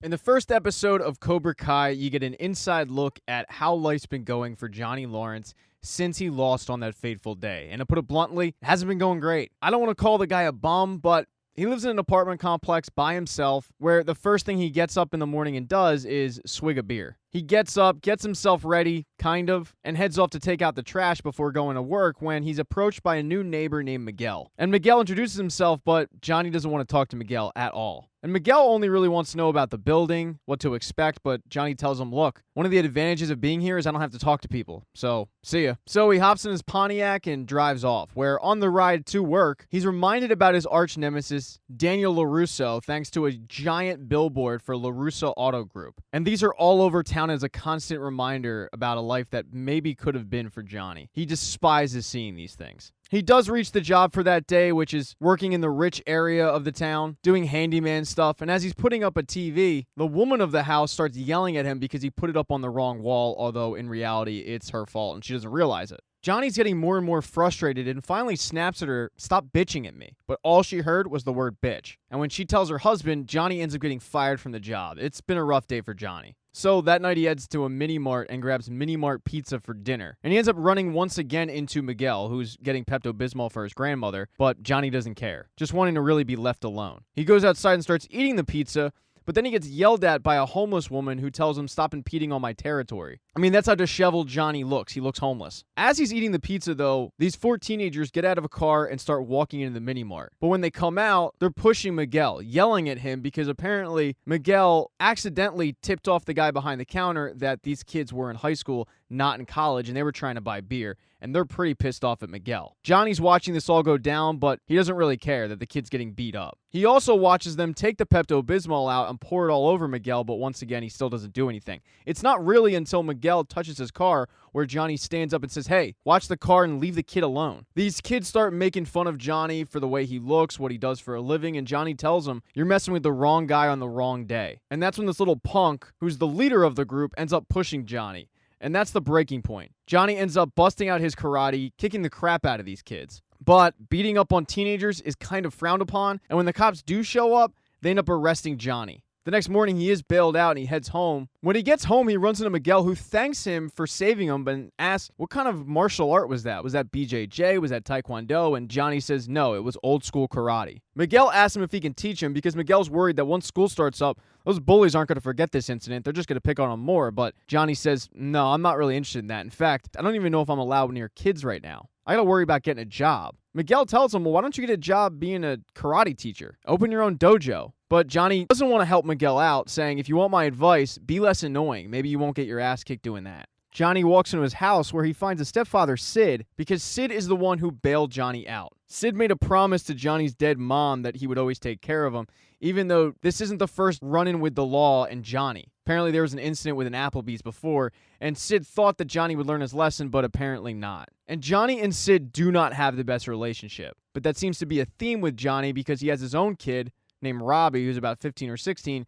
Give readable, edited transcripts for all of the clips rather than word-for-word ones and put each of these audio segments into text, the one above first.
In the first episode of Cobra Kai, you get an inside look at how life's been going for Johnny Lawrence since he lost on that fateful day. And to put it bluntly, it hasn't been going great. I don't want to call the guy a bum, but he lives in an apartment complex by himself where the first thing he gets up in the morning and does is swig a beer. He gets up, gets himself ready, kind of, and heads off to take out the trash before going to work when he's approached by a new neighbor named Miguel. And Miguel introduces himself, but Johnny doesn't want to talk to Miguel at all. And Miguel only really wants to know about the building, what to expect, but Johnny tells him, look, one of the advantages of being here is I don't have to talk to people, so see ya. So he hops in his Pontiac and drives off, where on the ride to work, he's reminded about his arch nemesis, Daniel LaRusso, thanks to a giant billboard for LaRusso Auto Group. And these are all over town as a constant reminder about a life that maybe could have been for Johnny. He despises seeing these things. He does reach the job for that day, which is working in the rich area of the town, doing handyman stuff, and as he's putting up a TV, the woman of the house starts yelling at him because he put it up on the wrong wall, although in reality, it's her fault, and she doesn't realize it. Johnny's getting more and more frustrated and finally snaps at her, "Stop bitching at me." But all she heard was the word bitch. And when she tells her husband, Johnny ends up getting fired from the job. It's been a rough day for Johnny. So that night he heads to a mini-mart and grabs mini-mart pizza for dinner. And he ends up running once again into Miguel, who's getting Pepto-Bismol for his grandmother, but Johnny doesn't care, just wanting to really be left alone. He goes outside and starts eating the pizza, but then he gets yelled at by a homeless woman who tells him, "Stop impeding on my territory." I mean, that's how disheveled Johnny looks. He looks homeless. As he's eating the pizza, though, these four teenagers get out of a car and start walking into the mini-mart. But when they come out, they're pushing Miguel, yelling at him because apparently Miguel accidentally tipped off the guy behind the counter that these kids were in high school, not in college, and they were trying to buy beer. And they're pretty pissed off at Miguel. Johnny's watching this all go down, but he doesn't really care that the kid's getting beat up. He also watches them take the Pepto-Bismol out and pour it all over Miguel, but once again, he still doesn't do anything. It's not really until Miguel touches his car where Johnny stands up and says, "Hey, watch the car and leave the kid alone." These kids start making fun of Johnny for the way he looks, what he does for a living, and Johnny tells him, "You're messing with the wrong guy on the wrong day." And that's when this little punk, who's the leader of the group, ends up pushing Johnny. And that's the breaking point. Johnny ends up busting out his karate, kicking the crap out of these kids. But beating up on teenagers is kind of frowned upon, and when the cops do show up, they end up arresting Johnny. The next morning, he is bailed out and he heads home. When he gets home, he runs into Miguel, who thanks him for saving him, but asks, what kind of martial art was that? Was that BJJ? Was that Taekwondo? And Johnny says, no, it was old school karate. Miguel asks him if he can teach him because Miguel's worried that once school starts up, those bullies aren't going to forget this incident. They're just going to pick on him more. But Johnny says, no, I'm not really interested in that. In fact, I don't even know if I'm allowed near kids right now. I got to worry about getting a job. Miguel tells him, well, why don't you get a job being a karate teacher? Open your own dojo. But Johnny doesn't want to help Miguel out, saying, if you want my advice, be less annoying. Maybe you won't get your ass kicked doing that. Johnny walks into his house where he finds his stepfather, Sid, because Sid is the one who bailed Johnny out. Sid made a promise to Johnny's dead mom that he would always take care of him, even though this isn't the first run-in with the law and Johnny. Apparently there was an incident with an Applebee's before, and Sid thought that Johnny would learn his lesson, but apparently not. And Johnny and Sid do not have the best relationship, but that seems to be a theme with Johnny because he has his own kid, named Robbie, who's about 15 or 16,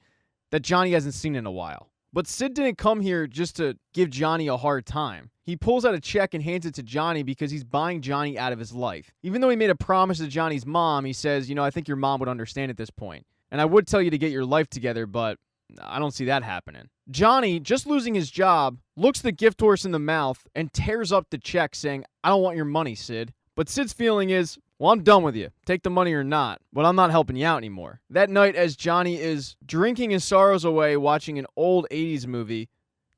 that Johnny hasn't seen in a while. But Sid didn't come here just to give Johnny a hard time. He pulls out a check and hands it to Johnny because he's buying Johnny out of his life. Even though he made a promise to Johnny's mom, he says, I think your mom would understand at this point. And I would tell you to get your life together, but I don't see that happening. Johnny, just losing his job, looks the gift horse in the mouth and tears up the check saying, I don't want your money, Sid. But Sid's feeling is, well, I'm done with you. Take the money or not, but I'm not helping you out anymore. That night, as Johnny is drinking his sorrows away watching an old 80s movie,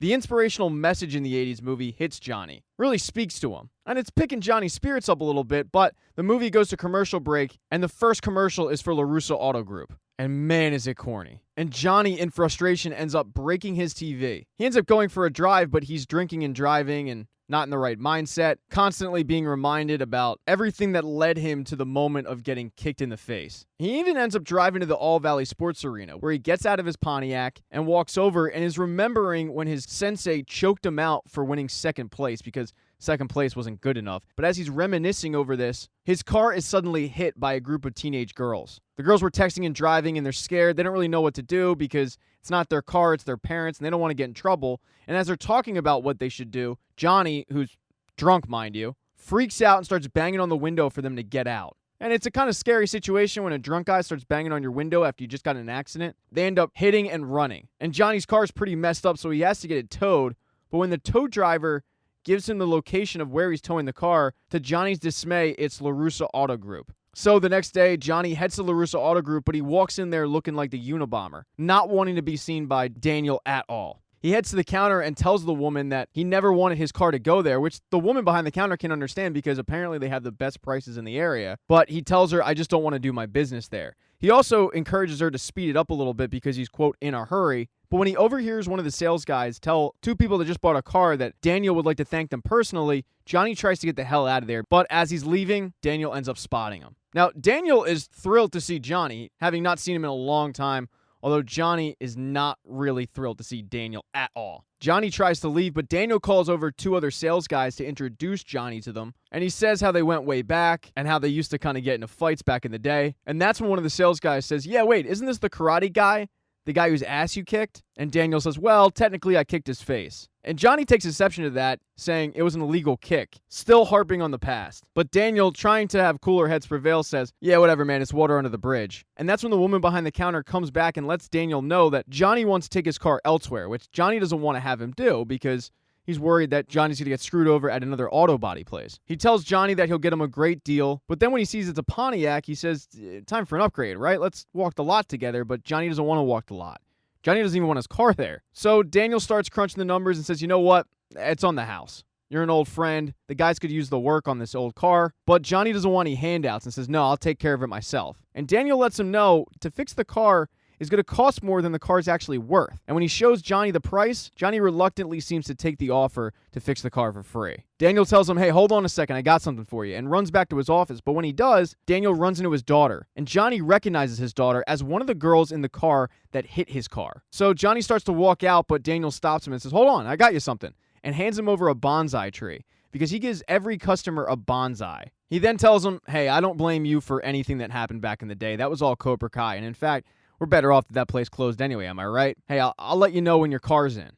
the inspirational message in the 80s movie hits Johnny, really speaks to him. And it's picking Johnny's spirits up a little bit, but the movie goes to commercial break, and the first commercial is for LaRusso Auto Group. And man, is it corny. And Johnny, in frustration, ends up breaking his TV. He ends up going for a drive, but he's drinking and driving and not in the right mindset, constantly being reminded about everything that led him to the moment of getting kicked in the face. He even ends up driving to the All Valley Sports Arena, where he gets out of his Pontiac and walks over and is remembering when his sensei choked him out for winning second place because second place wasn't good enough. But as he's reminiscing over this, his car is suddenly hit by a group of teenage girls. The girls were texting and driving, and they're scared. They don't really know what to do because it's not their car, it's their parents, and they don't want to get in trouble. And as they're talking about what they should do, Johnny, who's drunk, mind you, freaks out and starts banging on the window for them to get out. And it's a kind of scary situation when a drunk guy starts banging on your window after you just got in an accident. They end up hitting and running. And Johnny's car is pretty messed up, so he has to get it towed. But when the tow driver gives him the location of where he's towing the car, to Johnny's dismay, it's LaRussa Auto Group. So the next day, Johnny heads to LaRussa Auto Group, but he walks in there looking like the Unabomber, not wanting to be seen by Daniel at all. He heads to the counter and tells the woman that he never wanted his car to go there, which the woman behind the counter can understand because apparently they have the best prices in the area. But he tells her, I just don't want to do my business there. He also encourages her to speed it up a little bit because he's, quote, in a hurry. But when he overhears one of the sales guys tell two people that just bought a car that Daniel would like to thank them personally, Johnny tries to get the hell out of there. But as he's leaving, Daniel ends up spotting him. Now, Daniel is thrilled to see Johnny, having not seen him in a long time, although Johnny is not really thrilled to see Daniel at all. Johnny tries to leave, but Daniel calls over two other sales guys to introduce Johnny to them, and he says how they went way back and how they used to kind of get into fights back in the day. And that's when one of the sales guys says, yeah, wait, isn't this the karate guy? The guy whose ass you kicked? And Daniel says, well, technically I kicked his face. And Johnny takes exception to that, saying it was an illegal kick, still harping on the past. But Daniel, trying to have cooler heads prevail, says, yeah, whatever, man, it's water under the bridge. And that's when the woman behind the counter comes back and lets Daniel know that Johnny wants to take his car elsewhere, which Johnny doesn't want to have him do because he's worried that Johnny's going to get screwed over at another auto body place. He tells Johnny that he'll get him a great deal, but then when he sees it's a Pontiac, he says, time for an upgrade, right? Let's walk the lot together, but Johnny doesn't want to walk the lot. Johnny doesn't even want his car there. So Daniel starts crunching the numbers and says, you know what? It's on the house. You're an old friend. The guys could use the work on this old car. But Johnny doesn't want any handouts and says, no, I'll take care of it myself. And Daniel lets him know to fix the car is going to cost more than the car's actually worth. And when he shows Johnny the price, Johnny reluctantly seems to take the offer to fix the car for free. Daniel tells him, hey, hold on a second, I got something for you, and runs back to his office. But when he does, Daniel runs into his daughter, and Johnny recognizes his daughter as one of the girls in the car that hit his car. So Johnny starts to walk out, but Daniel stops him and says, hold on, I got you something, and hands him over a bonsai tree, because he gives every customer a bonsai. He then tells him, hey, I don't blame you for anything that happened back in the day. That was all Cobra Kai, and in fact, we're better off that place closed anyway, am I right? Hey, I'll let you know when your car's in.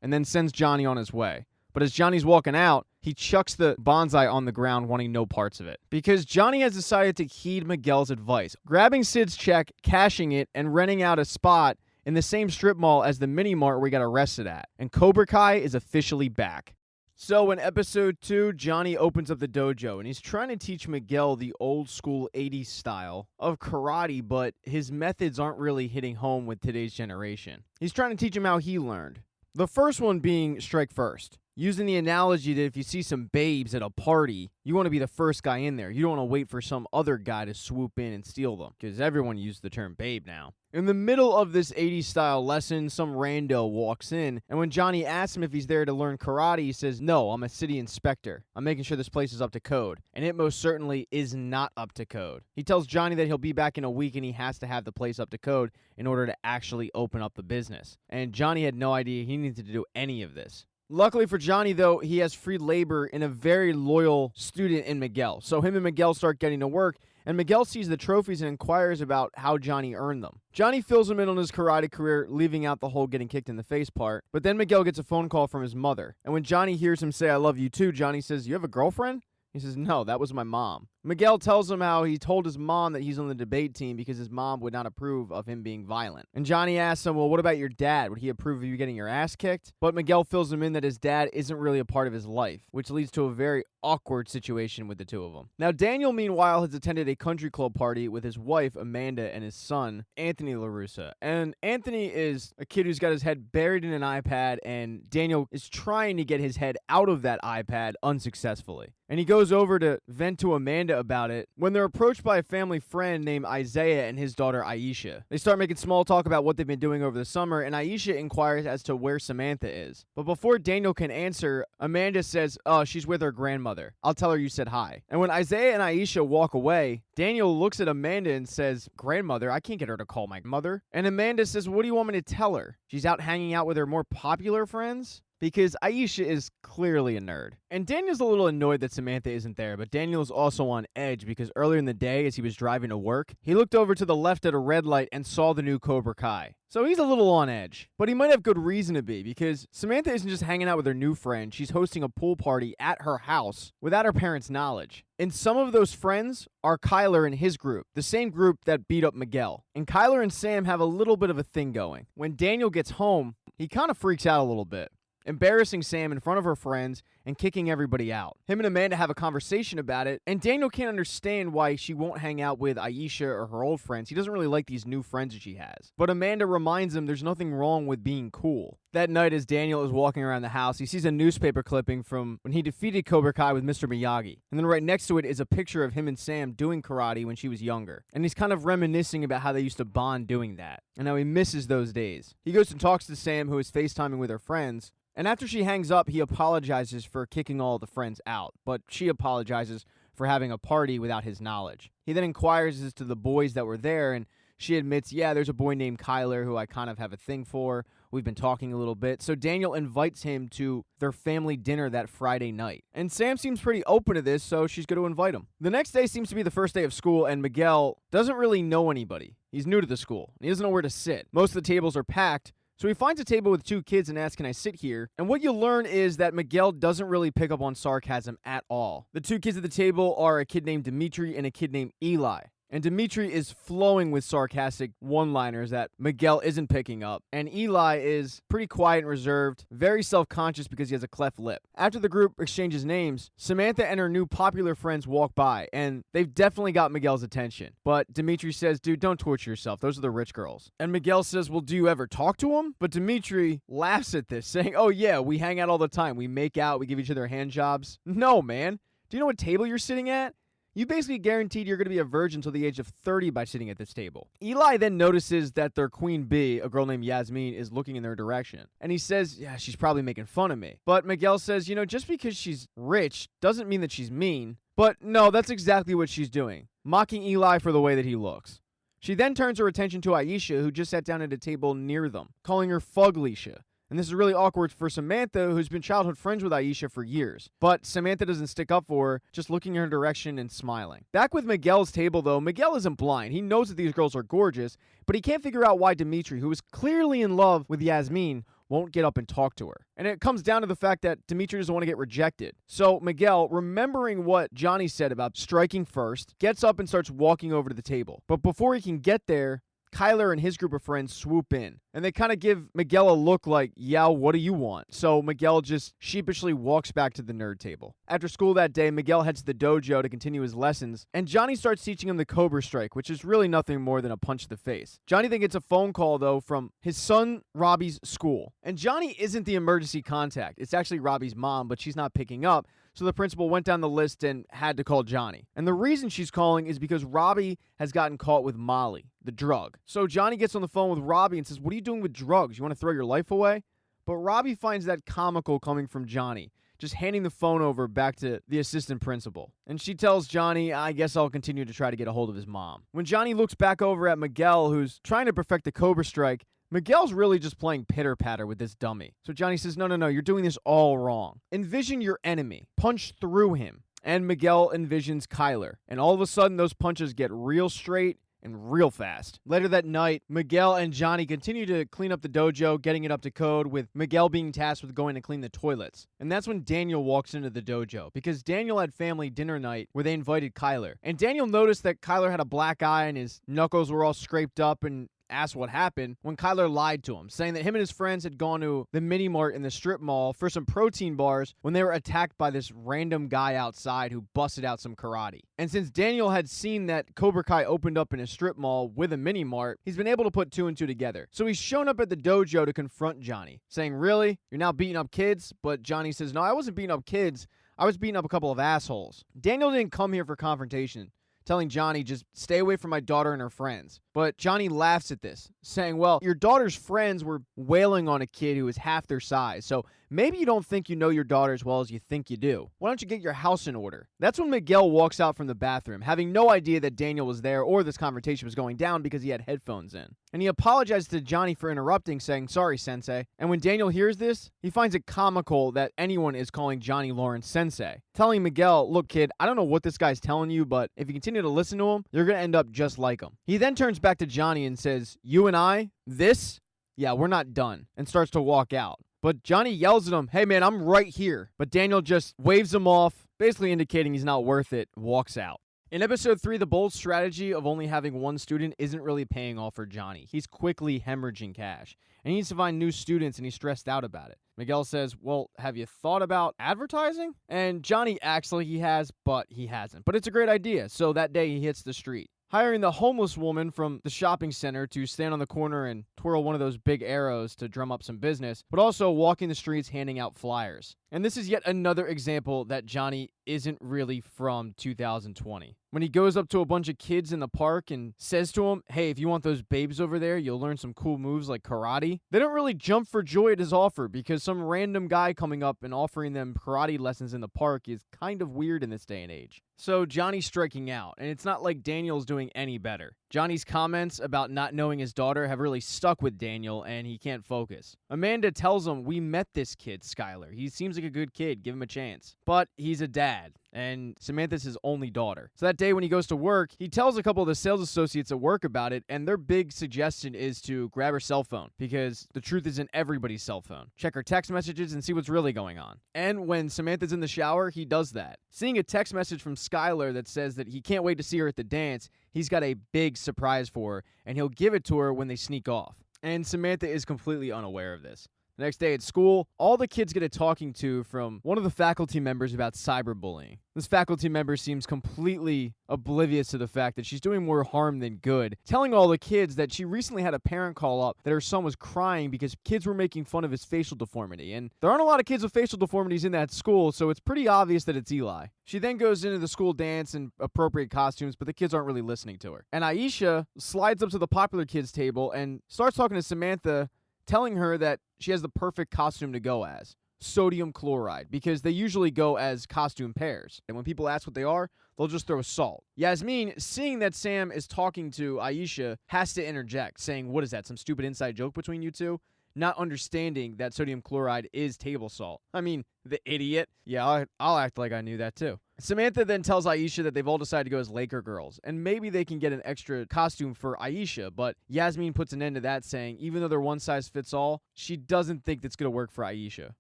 And then sends Johnny on his way. But as Johnny's walking out, he chucks the bonsai on the ground, wanting no parts of it. Because Johnny has decided to heed Miguel's advice, grabbing Sid's check, cashing it, and renting out a spot in the same strip mall as the mini mart we got arrested at. And Cobra Kai is officially back. So in episode 2, Johnny opens up the dojo, and he's trying to teach Miguel the old school 80s style of karate, but his methods aren't really hitting home with today's generation. He's trying to teach him how he learned. The first one being strike first. Using the analogy that if you see some babes at a party, you want to be the first guy in there. You don't want to wait for some other guy to swoop in and steal them, because everyone uses the term babe now. In the middle of this 80s style lesson, some rando walks in, and when Johnny asks him if he's there to learn karate, he says, no, I'm a city inspector. I'm making sure this place is up to code. And it most certainly is not up to code. He tells Johnny that he'll be back in a week and he has to have the place up to code in order to actually open up the business. And Johnny had no idea he needed to do any of this. Luckily for Johnny, though, he has free labor in a very loyal student in Miguel. So him and Miguel start getting to work, and Miguel sees the trophies and inquires about how Johnny earned them. Johnny fills him in on his karate career, leaving out the whole getting kicked in the face part. But then Miguel gets a phone call from his mother. And when Johnny hears him say, I love you too, Johnny says, you have a girlfriend? He says, no, that was my mom. Miguel tells him how he told his mom that he's on the debate team because his mom would not approve of him being violent. And Johnny asks him, well, what about your dad? Would he approve of you getting your ass kicked? But Miguel fills him in that his dad isn't really a part of his life, which leads to a very awkward situation with the two of them. Now, Daniel, meanwhile, has attended a country club party with his wife, Amanda, and his son, Anthony LaRussa. And Anthony is a kid who's got his head buried in an iPad, and Daniel is trying to get his head out of that iPad unsuccessfully. And he goes over to vent to Amanda about it when they're approached by a family friend named Isaiah and his daughter Aisha. They start making small talk about what they've been doing over the summer, and Aisha inquires as to where Samantha is. But before Daniel can answer, Amanda says, oh, she's with her grandmother. I'll tell her you said hi. And when Isaiah and Aisha walk away, Daniel looks at Amanda and says, grandmother? I can't get her to call my mother. And Amanda says, what do you want me to tell her? She's out hanging out with her more popular friends? because Aisha is clearly a nerd. And Daniel's a little annoyed that Samantha isn't there, but Daniel's also on edge because earlier in the day, as he was driving to work, he looked over to the left at a red light and saw the new Cobra Kai. So he's a little on edge, but he might have good reason to be because Samantha isn't just hanging out with her new friend, she's hosting a pool party at her house without her parents' knowledge. And some of those friends are Kyler and his group, the same group that beat up Miguel. And Kyler and Sam have a little bit of a thing going. When Daniel gets home, he kind of freaks out a little bit, embarrassing Sam in front of her friends and kicking everybody out. Him and Amanda have a conversation about it, and Daniel can't understand why she won't hang out with Aisha or her old friends. He doesn't really like these new friends that she has. But Amanda reminds him there's nothing wrong with being cool. That night, as Daniel is walking around the house, he sees a newspaper clipping from when he defeated Cobra Kai with Mr. Miyagi. And then right next to it is a picture of him and Sam doing karate when she was younger. And he's kind of reminiscing about how they used to bond doing that, and how he misses those days. He goes and talks to Sam, who is FaceTiming with her friends, and after she hangs up, he apologizes for kicking all the friends out, but she apologizes for having a party without his knowledge. He then inquires as to the boys that were there, and she admits, yeah, there's a boy named Kyler who I kind of have a thing for. We've been talking a little bit. So Daniel invites him to their family dinner that Friday night. And Sam seems pretty open to this, so she's going to invite him. The next day seems to be the first day of school, and Miguel doesn't really know anybody. He's new to the school. He doesn't know where to sit. Most of the tables are packed. So he finds a table with two kids and asks, can I sit here? And what you'll learn is that Miguel doesn't really pick up on sarcasm at all. The two kids at the table are a kid named Dimitri and a kid named Eli. And Dimitri is flowing with sarcastic one-liners that Miguel isn't picking up. And Eli is pretty quiet and reserved, very self-conscious because he has a cleft lip. After the group exchanges names, Samantha and her new popular friends walk by, and they've definitely got Miguel's attention. But Dimitri says, dude, don't torture yourself. Those are the rich girls. And Miguel says, well, do you ever talk to them? But Dimitri laughs at this, saying, oh yeah, we hang out all the time. We make out, we give each other hand jobs. No, man. Do you know what table you're sitting at? You basically guaranteed you're going to be a virgin until the age of 30 by sitting at this table. Eli then notices that their queen bee, a girl named Yasmin, is looking in their direction. And he says, yeah, she's probably making fun of me. But Miguel says, you know, just because she's rich doesn't mean that she's mean. But no, that's exactly what she's doing, mocking Eli for the way that he looks. She then turns her attention to Aisha, who just sat down at a table near them, calling her Fuglisha. And this is really awkward for Samantha, who's been childhood friends with Aisha for years. But Samantha doesn't stick up for her, just looking in her direction and smiling. Back with Miguel's table, though, Miguel isn't blind. He knows that these girls are gorgeous, but he can't figure out why Dimitri, who is clearly in love with Yasmin, won't get up and talk to her. And it comes down to the fact that Dimitri doesn't want to get rejected. So Miguel, remembering what Johnny said about striking first, gets up and starts walking over to the table. But before he can get there, Kyler and his group of friends swoop in, and they kind of give Miguel a look like, yeah, what do you want? So Miguel just sheepishly walks back to the nerd table. After school that day, Miguel heads to the dojo to continue his lessons, and Johnny starts teaching him the Cobra Strike, which is really nothing more than a punch to the face. Johnny then gets a phone call, though, from his son Robbie's school. And Johnny isn't the emergency contact. It's actually Robbie's mom, but she's not picking up. So the principal went down the list and had to call Johnny. And the reason she's calling is because Robbie has gotten caught with Molly, the drug. So Johnny gets on the phone with Robbie and says, what are you doing with drugs? You want to throw your life away? But Robbie finds that comical coming from Johnny, just handing the phone over back to the assistant principal. And she tells Johnny, I guess I'll continue to try to get a hold of his mom. When Johnny looks back over at Miguel, who's trying to perfect the Cobra Strike, Miguel's really just playing pitter-patter with this dummy. So Johnny says, no, you're doing this all wrong. Envision your enemy. Punch through him. And Miguel envisions Kyler. And all of a sudden, those punches get real straight and real fast. Later that night, Miguel and Johnny continue to clean up the dojo, getting it up to code, with Miguel being tasked with going to clean the toilets. And that's when Daniel walks into the dojo, because Daniel had family dinner night where they invited Kyler. And Daniel noticed that Kyler had a black eye and his knuckles were all scraped up, and asked what happened when Kyler lied to him, saying that him and his friends had gone to the mini mart in the strip mall for some protein bars when they were attacked by this random guy outside who busted out some karate. And since Daniel had seen that Cobra Kai opened up in a strip mall with a mini mart, he's been able to put two and two together. So he's shown up at the dojo to confront Johnny, saying, really? You're now beating up kids? But Johnny says, no, I wasn't beating up kids. I was beating up a couple of assholes. Daniel didn't come here for confrontation, telling Johnny, just stay away from my daughter and her friends. But Johnny laughs at this, saying, well, your daughter's friends were wailing on a kid who is half their size, so maybe you don't think you know your daughter as well as you think you do. Why don't you get your house in order? That's when Miguel walks out from the bathroom, having no idea that Daniel was there or this confrontation was going down because he had headphones in. And he apologizes to Johnny for interrupting, saying, "Sorry, Sensei." And when Daniel hears this, he finds it comical that anyone is calling Johnny Lawrence Sensei, telling Miguel, "Look, kid, I don't know what this guy's telling you, but if you continue to listen to him, you're going to end up just like him." He then turns back to Johnny and says, "You and I, this? Yeah, we're not done," and starts to walk out. But Johnny yells at him, "Hey man, I'm right here." But Daniel just waves him off, basically indicating he's not worth it, walks out. In episode 3, the bold strategy of only having one student isn't really paying off for Johnny. He's quickly hemorrhaging cash, and he needs to find new students, and he's stressed out about it. Miguel says, "Well, have you thought about advertising?" And Johnny acts like he has, but he hasn't. But it's a great idea, so that day he hits the street, hiring the homeless woman from the shopping center to stand on the corner and twirl one of those big arrows to drum up some business, but also walking the streets handing out flyers. And this is yet another example that Johnny isn't really from 2020. When he goes up to a bunch of kids in the park and says to them, "Hey, if you want those babes over there, you'll learn some cool moves like karate," they don't really jump for joy at his offer, because some random guy coming up and offering them karate lessons in the park is kind of weird in this day and age. So Johnny's striking out, and it's not like Daniel's doing any better. Johnny's comments about not knowing his daughter have really stuck with Daniel, and he can't focus. Amanda tells him, "We met this kid, Skylar. He seems like a good kid. Give him a chance." But he's a dad, and Samantha's his only daughter. So that day when he goes to work, he tells a couple of the sales associates at work about it, and their big suggestion is to grab her cell phone, because the truth is in everybody's cell phone. Check her text messages and see what's really going on. And when Samantha's in the shower, he does that. Seeing a text message from Skylar that says that he can't wait to see her at the dance, he's got a big surprise for her, and he'll give it to her when they sneak off. And Samantha is completely unaware of this. The next day at school, all the kids get a talking to from one of the faculty members about cyberbullying. This faculty member seems completely oblivious to the fact that she's doing more harm than good, telling all the kids that she recently had a parent call up that her son was crying because kids were making fun of his facial deformity. And there aren't a lot of kids with facial deformities in that school, so it's pretty obvious that it's Eli. She then goes into the school dance in appropriate costumes, but the kids aren't really listening to her. And Aisha slides up to the popular kids table and starts talking to Samantha, telling her that she has the perfect costume to go as: sodium chloride, because they usually go as costume pairs. And when people ask what they are, they'll just throw salt. Yasmin, seeing that Sam is talking to Aisha, has to interject, saying, "What is that, some stupid inside joke between you two?" Not understanding that sodium chloride is table salt. I mean, the idiot. Yeah, I'll act like I knew that too. Samantha then tells Aisha that they've all decided to go as Laker girls, and maybe they can get an extra costume for Aisha, but Yasmin puts an end to that, saying even though they're one size fits all, she doesn't think that's going to work for Aisha,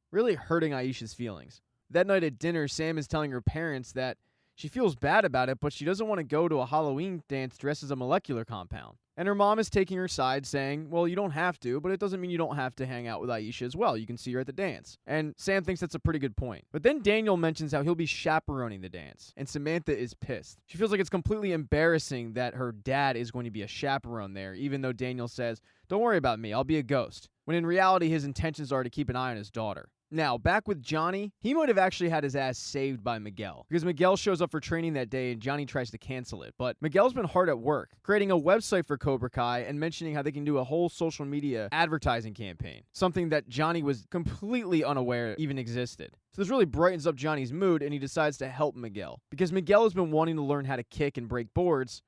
really hurting Aisha's feelings. That night at dinner, Sam is telling her parents that she feels bad about it, but she doesn't want to go to a Halloween dance dressed as a molecular compound. And her mom is taking her side, saying, "Well, you don't have to, but it doesn't mean you don't have to hang out with Aisha as well. You can see her at the dance." And Sam thinks that's a pretty good point. But then Daniel mentions how he'll be chaperoning the dance, and Samantha is pissed. She feels like it's completely embarrassing that her dad is going to be a chaperone there, even though Daniel says, "Don't worry about me, I'll be a ghost," when in reality his intentions are to keep an eye on his daughter. Now, back with Johnny, he might have actually had his ass saved by Miguel, because Miguel shows up for training that day and Johnny tries to cancel it. But Miguel's been hard at work, creating a website for Cobra Kai and mentioning how they can do a whole social media advertising campaign, something that Johnny was completely unaware even existed. So this really brightens up Johnny's mood, and he decides to help Miguel, because Miguel has been wanting to learn how to kick and break boards.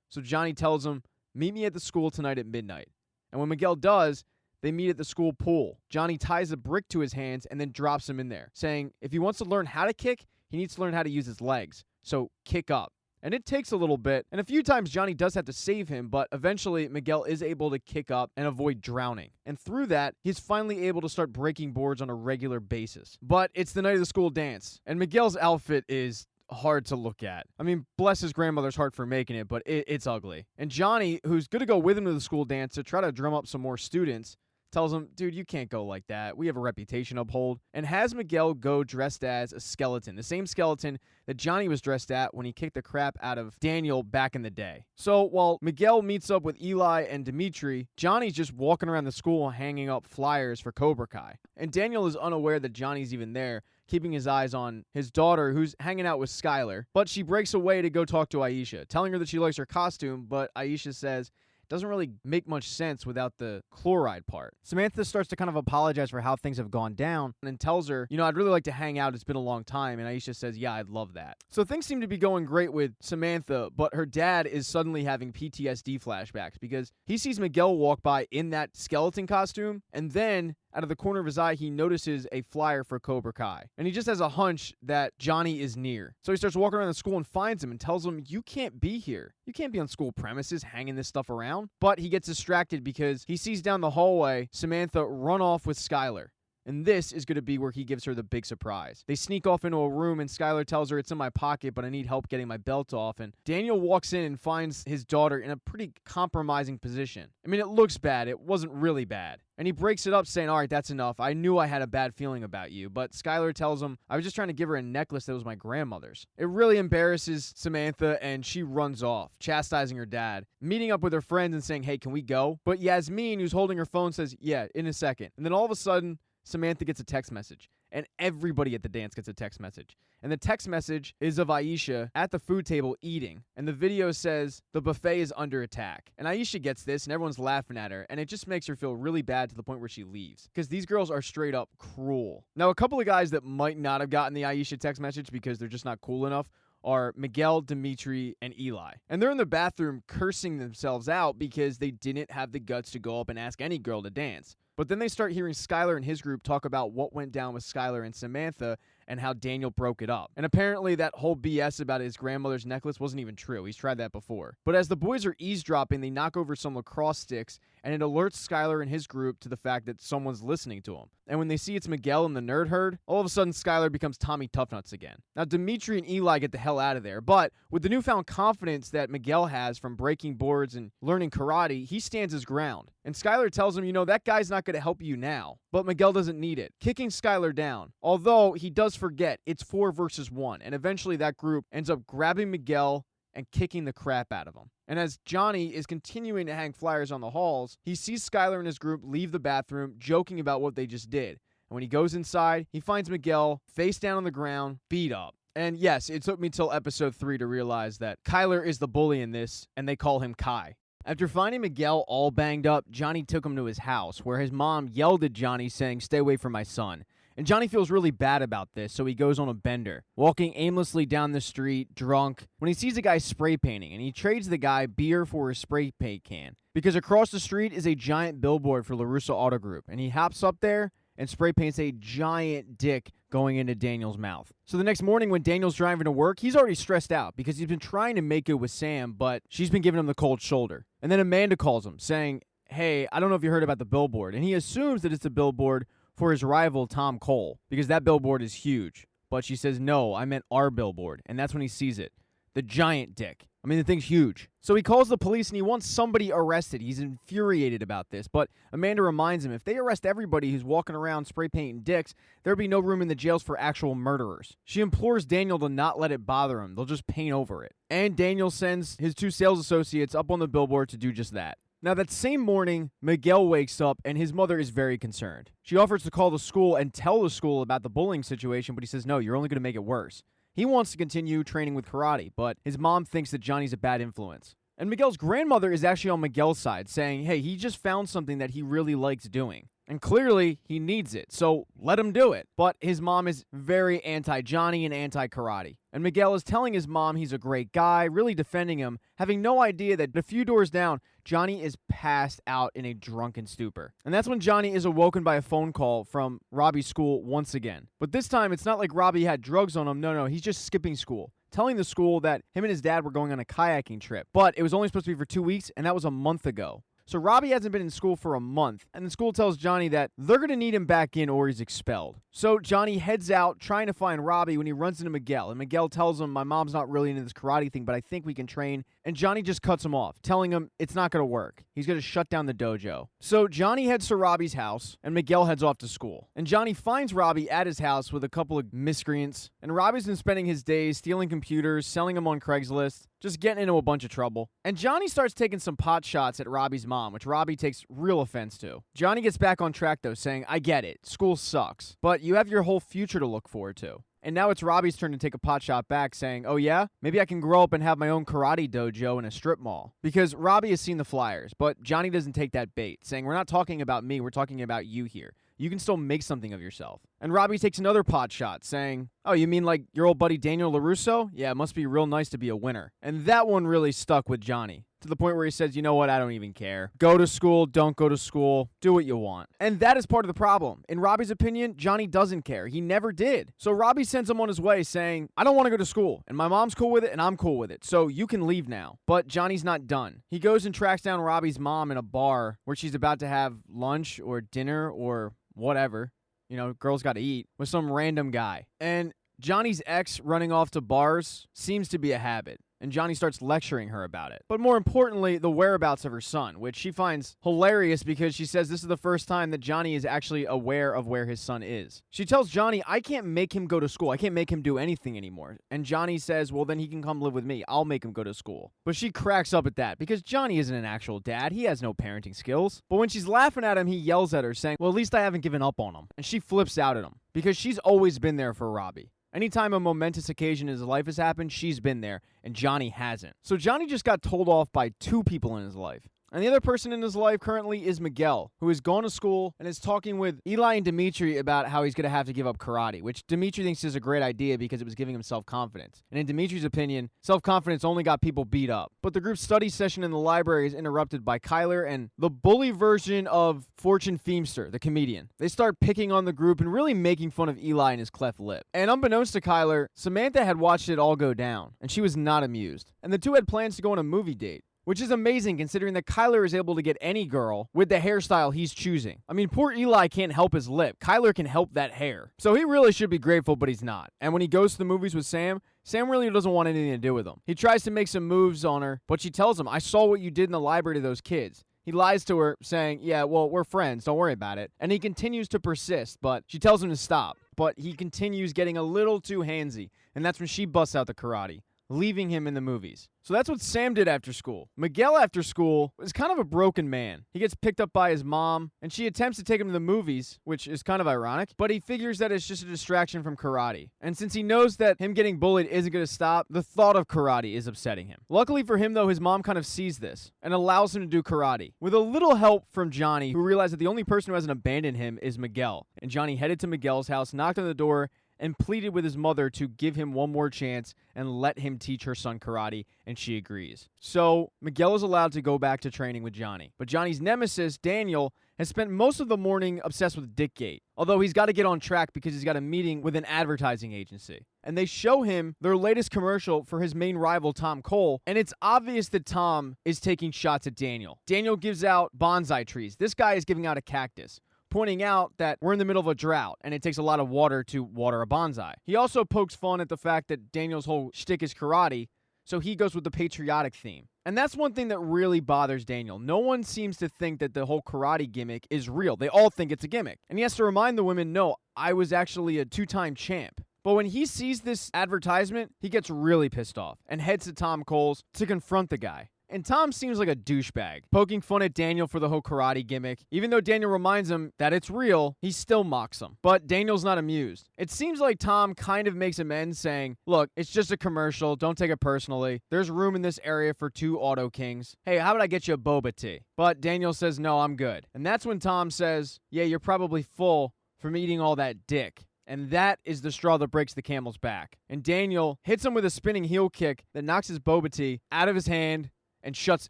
So Johnny tells him, "Meet me at the school tonight at midnight." And when Miguel does, they meet at the school pool. Johnny ties a brick to his hands and then drops him in there, saying if he wants to learn how to kick, he needs to learn how to use his legs. So kick up. And it takes a little bit, and a few times Johnny does have to save him, but eventually Miguel is able to kick up and avoid drowning. And through that, he's finally able to start breaking boards on a regular basis. But it's the night of the school dance, and Miguel's outfit is hard to look at. I mean, bless his grandmother's heart for making it, but it's ugly. And Johnny, who's going to go with him to the school dance to try to drum up some more students, tells him, "Dude, you can't go like that. We have a reputation to uphold," and has Miguel go dressed as a skeleton, the same skeleton that Johnny was dressed at when he kicked the crap out of Daniel back in the day. So while Miguel meets up with Eli and Dimitri, Johnny's just walking around the school hanging up flyers for Cobra Kai. And Daniel is unaware that Johnny's even there, keeping his eyes on his daughter, who's hanging out with Skylar. But she breaks away to go talk to Aisha, telling her that she likes her costume, but Aisha says, doesn't really make much sense without the chloride part. Samantha starts to kind of apologize for how things have gone down and tells her, I'd really like to hang out. It's been a long time. And Aisha says, yeah, I'd love that. So things seem to be going great with Samantha, but her dad is suddenly having PTSD flashbacks because he sees Miguel walk by in that skeleton costume, and then out of the corner of his eye, he notices a flyer for Cobra Kai. And he just has a hunch that Johnny is near. So he starts walking around the school and finds him and tells him, you can't be here. You can't be on school premises hanging this stuff around. But he gets distracted because he sees down the hallway Samantha run off with Skylar. And this is going to be where he gives her the big surprise. They sneak off into a room and Skylar tells her, it's in my pocket, but I need help getting my belt off. And Daniel walks in and finds his daughter in a pretty compromising position. I mean, it looks bad. It wasn't really bad. And he breaks it up saying, all right, that's enough. I knew I had a bad feeling about you. But Skylar tells him, I was just trying to give her a necklace that was my grandmother's. It really embarrasses Samantha and she runs off, chastising her dad, meeting up with her friends and saying, hey, can we go? But Yasmin, who's holding her phone, says, yeah, in a second. And then all of a sudden, Samantha gets a text message, and everybody at the dance gets a text message. And the text message is of Aisha at the food table eating, and the video says, the buffet is under attack. And Aisha gets this, and everyone's laughing at her, and it just makes her feel really bad to the point where she leaves, because these girls are straight up cruel. Now, a couple of guys that might not have gotten the Aisha text message because they're just not cool enough are Miguel, Dimitri, and Eli. And they're in the bathroom cursing themselves out because they didn't have the guts to go up and ask any girl to dance. But then they start hearing Skylar and his group talk about what went down with Skylar and Samantha and how Daniel broke it up. And apparently that whole BS about his grandmother's necklace wasn't even true. He's tried that before. But as the boys are eavesdropping, they knock over some lacrosse sticks, and it alerts Skylar and his group to the fact that someone's listening to him. And when they see it's Miguel and the nerd herd, all of a sudden Skylar becomes Tommy Toughnuts again. Now, Dimitri and Eli get the hell out of there, but with the newfound confidence that Miguel has from breaking boards and learning karate, he stands his ground. And Skylar tells him, that guy's not going to help you now. But Miguel doesn't need it, kicking Skylar down. Although he does forget it's 4 versus 1, and eventually that group ends up grabbing Miguel and kicking the crap out of him. And as Johnny is continuing to hang flyers on the halls, he sees Skylar and his group leave the bathroom, joking about what they just did. And when he goes inside, he finds Miguel face down on the ground, beat up. And yes, it took me till episode 3 to realize that Kyler is the bully in this, and they call him Kai. After finding Miguel all banged up, Johnny took him to his house, where his mom yelled at Johnny saying, stay away from my son. And Johnny feels really bad about this, so he goes on a bender, walking aimlessly down the street, drunk, when he sees a guy spray painting, and he trades the guy beer for his spray paint can. Because across the street is a giant billboard for LaRusso Auto Group, and he hops up there and spray paints a giant dick going into Daniel's mouth. So the next morning when Daniel's driving to work, he's already stressed out because he's been trying to make it with Sam, but she's been giving him the cold shoulder. And then Amanda calls him, saying, hey, I don't know if you heard about the billboard. And he assumes that it's a billboard for his rival, Tom Cole, because that billboard is huge. But she says, no, I meant our billboard. And that's when he sees it. The giant dick. I mean, the thing's huge. So he calls the police and he wants somebody arrested. He's infuriated about this. But Amanda reminds him, if they arrest everybody who's walking around spray painting dicks, there'd be no room in the jails for actual murderers. She implores Daniel to not let it bother him. They'll just paint over it. And Daniel sends his 2 sales associates up on the billboard to do just that. Now, that same morning, Miguel wakes up, and his mother is very concerned. She offers to call the school and tell the school about the bullying situation, but he says, no, you're only going to make it worse. He wants to continue training with karate, but his mom thinks that Johnny's a bad influence. And Miguel's grandmother is actually on Miguel's side, saying, hey, he just found something that he really likes doing. And clearly, he needs it, so let him do it. But his mom is very anti-Johnny and anti-karate. And Miguel is telling his mom he's a great guy, really defending him, having no idea that a few doors down, Johnny is passed out in a drunken stupor. And that's when Johnny is awoken by a phone call from Robbie's school once again. But this time, it's not like Robbie had drugs on him. No, he's just skipping school, telling the school that him and his dad were going on a kayaking trip. But it was only supposed to be for 2 weeks, and that was a month ago. So Robbie hasn't been in school for a month, and the school tells Johnny that they're going to need him back in or he's expelled. So Johnny heads out trying to find Robbie when he runs into Miguel, and Miguel tells him, my mom's not really into this karate thing, but I think we can train. And Johnny just cuts him off, telling him it's not going to work. He's going to shut down the dojo. So Johnny heads to Robbie's house, and Miguel heads off to school. And Johnny finds Robbie at his house with a couple of miscreants, and Robbie's been spending his days stealing computers, selling them on Craigslist, just getting into a bunch of trouble. And Johnny starts taking some pot shots at Robbie's mom, which Robbie takes real offense to. Johnny gets back on track, though, saying, I get it, school sucks, but you have your whole future to look forward to. And now it's Robbie's turn to take a pot shot back, saying, oh yeah? Maybe I can grow up and have my own karate dojo in a strip mall. Because Robbie has seen the flyers, but Johnny doesn't take that bait, saying, we're not talking about me, we're talking about you here. You can still make something of yourself. And Robbie takes another pot shot, saying, oh, you mean like your old buddy Daniel LaRusso? Yeah, it must be real nice to be a winner. And that one really stuck with Johnny, to the point where he says, you know what, I don't even care. Go to school, don't go to school, do what you want. And that is part of the problem. In Robbie's opinion, Johnny doesn't care. He never did. So Robbie sends him on his way saying, I don't want to go to school, and my mom's cool with it, and I'm cool with it, so you can leave now. But Johnny's not done. He goes and tracks down Robbie's mom in a bar where she's about to have lunch or dinner or whatever. You know, girls got to eat with some random guy. And Johnny's ex running off to bars seems to be a habit. And Johnny starts lecturing her about it. But more importantly, the whereabouts of her son, which she finds hilarious because she says this is the first time that Johnny is actually aware of where his son is. She tells Johnny, I can't make him go to school. I can't make him do anything anymore. And Johnny says, well, then he can come live with me. I'll make him go to school. But she cracks up at that because Johnny isn't an actual dad. He has no parenting skills. But when she's laughing at him, he yells at her saying, well, at least I haven't given up on him. And she flips out at him because she's always been there for Robbie. Anytime a momentous occasion in his life has happened, she's been there, and Johnny hasn't. So Johnny just got told off by 2 people in his life. And the other person in his life currently is Miguel, who has gone to school and is talking with Eli and Dimitri about how he's going to have to give up karate, which Dimitri thinks is a great idea because it was giving him self-confidence. And in Dimitri's opinion, self-confidence only got people beat up. But the group study session in the library is interrupted by Kyler and the bully version of Fortune Feimster, the comedian. They start picking on the group and really making fun of Eli and his cleft lip. And unbeknownst to Kyler, Samantha had watched it all go down, and she was not amused. And the two had plans to go on a movie date, which is amazing considering that Kyler is able to get any girl with the hairstyle he's choosing. I mean, poor Eli can't help his lip. Kyler can help that hair. So he really should be grateful, but he's not. And when he goes to the movies with Sam really doesn't want anything to do with him. He tries to make some moves on her, but she tells him, I saw what you did in the library to those kids. He lies to her, saying, yeah, well, we're friends, don't worry about it. And he continues to persist, but she tells him to stop. But he continues getting a little too handsy, and that's when she busts out the karate, leaving him in the movies. So that's what Sam did after school. Miguel after school is kind of a broken man. He gets picked up by his mom, and she attempts to take him to the movies, which is kind of ironic, but he figures that it's just a distraction from karate. And since he knows that him getting bullied isn't going to stop, the thought of karate is upsetting him. Luckily for him, though, his mom kind of sees this and allows him to do karate, with a little help from Johnny, who realized that the only person who hasn't abandoned him is Miguel. And Johnny headed to Miguel's house, knocked on the door, and pleaded with his mother to give him one more chance and let him teach her son karate, and she agrees. So Miguel is allowed to go back to training with Johnny. But Johnny's nemesis, Daniel, has spent most of the morning obsessed with Dickgate, although he's got to get on track because he's got a meeting with an advertising agency. And they show him their latest commercial for his main rival, Tom Cole, and it's obvious that Tom is taking shots at Daniel. Daniel gives out bonsai trees. This guy is giving out a cactus, pointing out that we're in the middle of a drought and it takes a lot of water to water a bonsai. He also pokes fun at the fact that Daniel's whole shtick is karate, so he goes with the patriotic theme. And that's one thing that really bothers Daniel. No one seems to think that the whole karate gimmick is real. They all think it's a gimmick. And he has to remind the women, no, I was actually a 2-time champ. But when he sees this advertisement, he gets really pissed off and heads to Tom Cole's to confront the guy. And Tom seems like a douchebag, poking fun at Daniel for the whole karate gimmick. Even though Daniel reminds him that it's real, he still mocks him. But Daniel's not amused. It seems like Tom kind of makes amends, saying, look, it's just a commercial, don't take it personally. There's room in this area for 2 Auto Kings. Hey, how about I get you a boba tea? But Daniel says, no, I'm good. And that's when Tom says, yeah, you're probably full from eating all that dick. And that is the straw that breaks the camel's back. And Daniel hits him with a spinning heel kick that knocks his boba tea out of his hand and shuts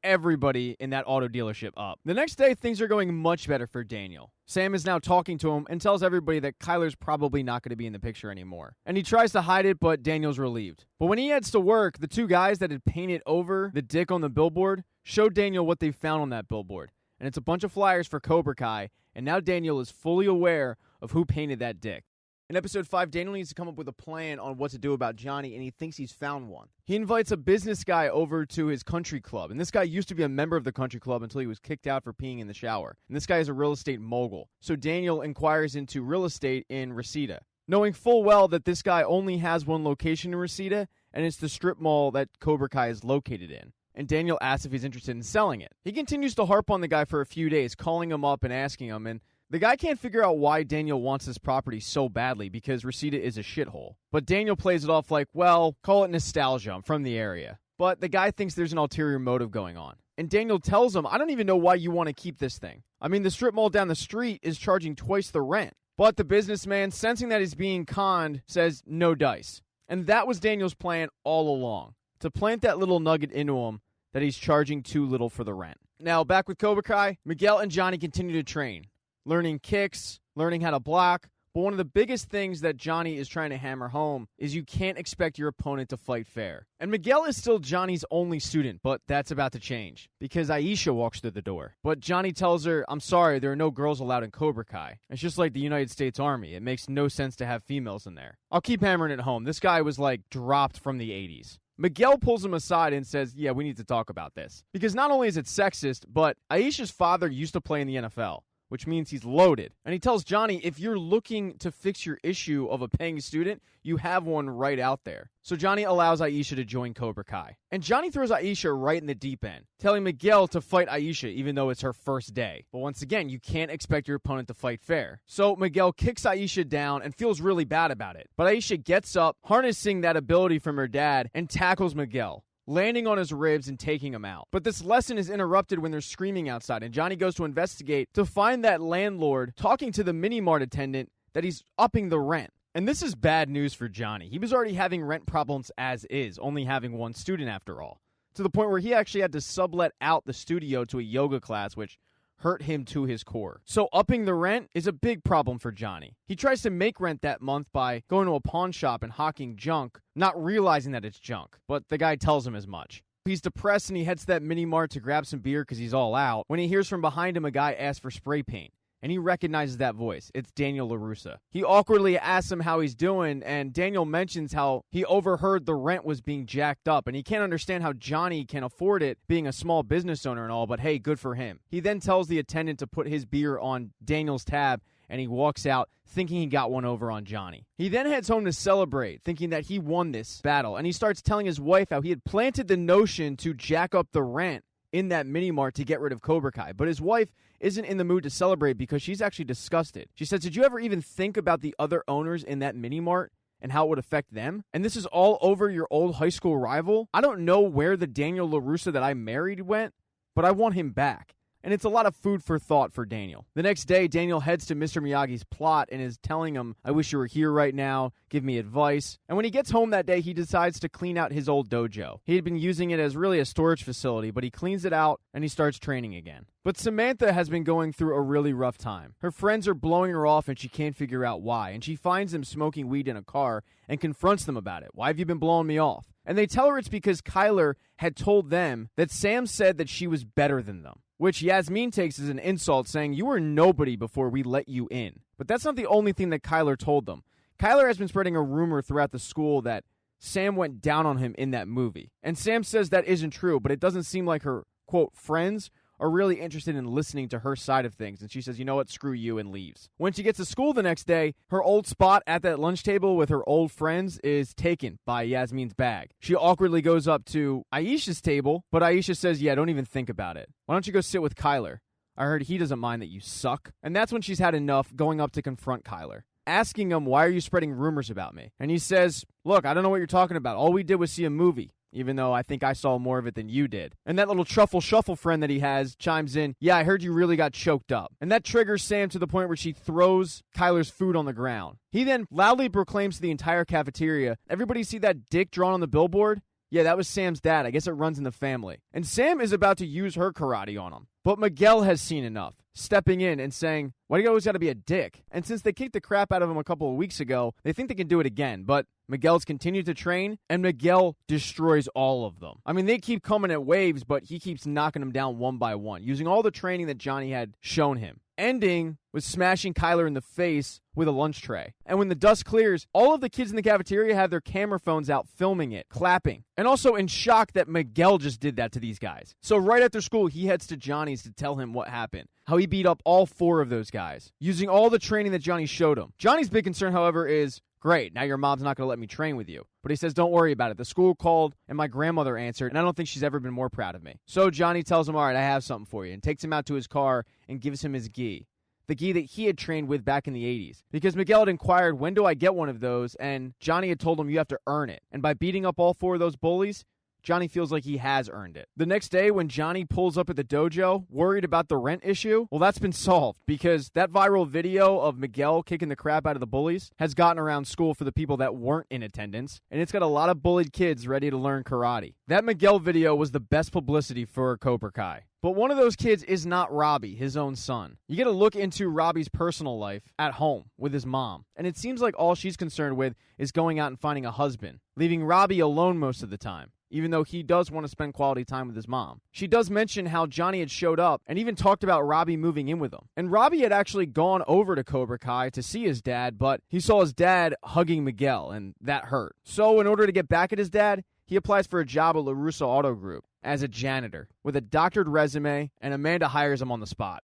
everybody in that auto dealership up. The next day, things are going much better for Daniel. Sam is now talking to him and tells everybody that Kyler's probably not going to be in the picture anymore. And he tries to hide it, but Daniel's relieved. But when he heads to work, the 2 guys that had painted over the dick on the billboard show Daniel what they found on that billboard. And it's a bunch of flyers for Cobra Kai, and now Daniel is fully aware of who painted that dick. In episode 5, Daniel needs to come up with a plan on what to do about Johnny, and he thinks he's found one. He invites a business guy over to his country club, and this guy used to be a member of the country club until he was kicked out for peeing in the shower. And this guy is a real estate mogul. So Daniel inquires into real estate in Reseda, knowing full well that this guy only has one location in Reseda, and it's the strip mall that Cobra Kai is located in. And Daniel asks if he's interested in selling it. He continues to harp on the guy for a few days, calling him up and asking him, and The guy can't figure out why Daniel wants this property so badly because Reseda is a shithole. But Daniel plays it off like, well, call it nostalgia, I'm from the area. But the guy thinks there's an ulterior motive going on. And Daniel tells him, I don't even know why you want to keep this thing. I mean, the strip mall down the street is charging twice the rent. But the businessman, sensing that he's being conned, says no dice. And that was Daniel's plan all along, to plant that little nugget into him that he's charging too little for the rent. Now, back with Cobra Kai, Miguel and Johnny continue to train, learning kicks, learning how to block. But one of the biggest things that Johnny is trying to hammer home is you can't expect your opponent to fight fair. And Miguel is still Johnny's only student, but that's about to change because Aisha walks through the door. But Johnny tells her, I'm sorry, there are no girls allowed in Cobra Kai. It's just like the United States Army. It makes no sense to have females in there. I'll keep hammering it home. This guy was like dropped from the 80s. Miguel pulls him aside and says, yeah, we need to talk about this. Because not only is it sexist, but Aisha's father used to play in the NFL, which means he's loaded. And he tells Johnny, if you're looking to fix your issue of a paying student, you have one right out there. So Johnny allows Aisha to join Cobra Kai. And Johnny throws Aisha right in the deep end, telling Miguel to fight Aisha even though it's her first day. But once again, you can't expect your opponent to fight fair. So Miguel kicks Aisha down and feels really bad about it. But Aisha gets up, harnessing that ability from her dad, and tackles Miguel, landing on his ribs and taking him out. But this lesson is interrupted when they're screaming outside, and Johnny goes to investigate to find that landlord talking to the mini-mart attendant that he's upping the rent. And this is bad news for Johnny. He was already having rent problems as is, only having one student after all, to the point where he actually had to sublet out the studio to a yoga class, which hurt him to his core. So upping the rent is a big problem for Johnny. He tries to make rent that month by going to a pawn shop and hawking junk, not realizing that it's junk, but the guy tells him as much. He's depressed and he heads to that mini-mart to grab some beer because he's all out when he hears from behind him a guy ask for spray paint. And he recognizes that voice. It's Daniel LaRussa. He awkwardly asks him how he's doing, and Daniel mentions how he overheard the rent was being jacked up, and he can't understand how Johnny can afford it being a small business owner and all, but hey, good for him. He then tells the attendant to put his beer on Daniel's tab, and he walks out thinking he got one over on Johnny. He then heads home to celebrate, thinking that he won this battle, and he starts telling his wife how he had planted the notion to jack up the rent in that mini-mart to get rid of Cobra Kai. But his wife isn't in the mood to celebrate because she's actually disgusted. She says, did you ever even think about the other owners in that mini-mart and how it would affect them? And this is all over your old high school rival? I don't know where the Daniel LaRussa that I married went, but I want him back. And it's a lot of food for thought for Daniel. The next day, Daniel heads to Mr. Miyagi's plot and is telling him, I wish you were here right now, give me advice. And when he gets home that day, he decides to clean out his old dojo. He had been using it as really a storage facility, but he cleans it out and he starts training again. But Samantha has been going through a really rough time. Her friends are blowing her off and she can't figure out why. And she finds them smoking weed in a car and confronts them about it. Why have you been blowing me off? And they tell her it's because Kyler had told them that Sam said that she was better than them, which Yasmin takes as an insult, saying, you were nobody before we let you in. But that's not the only thing that Kyler told them. Kyler has been spreading a rumor throughout the school that Sam went down on him in that movie. And Sam says that isn't true, but it doesn't seem like her, quote, friends are really interested in listening to her side of things. And she says, you know what, screw you, and leaves. When she gets to school the next day, her old spot at that lunch table with her old friends is taken by Yasmin's bag. She awkwardly goes up to Aisha's table, but Aisha says, yeah, don't even think about it. Why don't you go sit with Kyler? I heard he doesn't mind that you suck. And that's when she's had enough, going up to confront Kyler, asking him, why are you spreading rumors about me? And he says, look, I don't know what you're talking about. All we did was see a movie, even though I think I saw more of it than you did. And that little truffle shuffle friend that he has chimes in, yeah, I heard you really got choked up. And that triggers Sam to the point where she throws Kyler's food on the ground. He then loudly proclaims to the entire cafeteria, everybody see that dick drawn on the billboard? Yeah, that was Sam's dad. I guess it runs in the family. And Sam is about to use her karate on him. But Miguel has seen enough, stepping in and saying, why do you always got to be a dick? And since they kicked the crap out of him a couple of weeks ago, they think they can do it again. But Miguel's continued to train, and Miguel destroys all of them. I mean, they keep coming at waves, but he keeps knocking them down one by one, using all the training that Johnny had shown him, ending with smashing Kyler in the face with a lunch tray. And when the dust clears, all of the kids in the cafeteria have their camera phones out filming it, clapping, and also in shock that Miguel just did that to these guys. So right after school, he heads to Johnny's to tell him what happened, how he beat up all 4 of those guys, using all the training that Johnny showed him. Johnny's big concern, however, is, great, now your mom's not going to let me train with you. But he says, don't worry about it. The school called and my grandmother answered, and I don't think she's ever been more proud of me. So Johnny tells him, all right, I have something for you, and takes him out to his car and gives him his gi. the gi that he had trained with back in the 80s. Because Miguel had inquired, when do I get one of those? And Johnny had told him you have to earn it. And by beating up all 4 of those bullies, Johnny feels like he has earned it. The next day, when Johnny pulls up at the dojo, worried about the rent issue, well, that's been solved because that viral video of Miguel kicking the crap out of the bullies has gotten around school for the people that weren't in attendance, and it's got a lot of bullied kids ready to learn karate. That Miguel video was the best publicity for Cobra Kai. But one of those kids is not Robbie, his own son. You get a look into Robbie's personal life at home with his mom, and it seems like all she's concerned with is going out and finding a husband, leaving Robbie alone most of the time, even though he does want to spend quality time with his mom. She does mention how Johnny had showed up and even talked about Robbie moving in with him. And Robbie had actually gone over to Cobra Kai to see his dad, but he saw his dad hugging Miguel, and that hurt. So in order to get back at his dad, he applies for a job at LaRusso Auto Group as a janitor with a doctored resume, and Amanda hires him on the spot.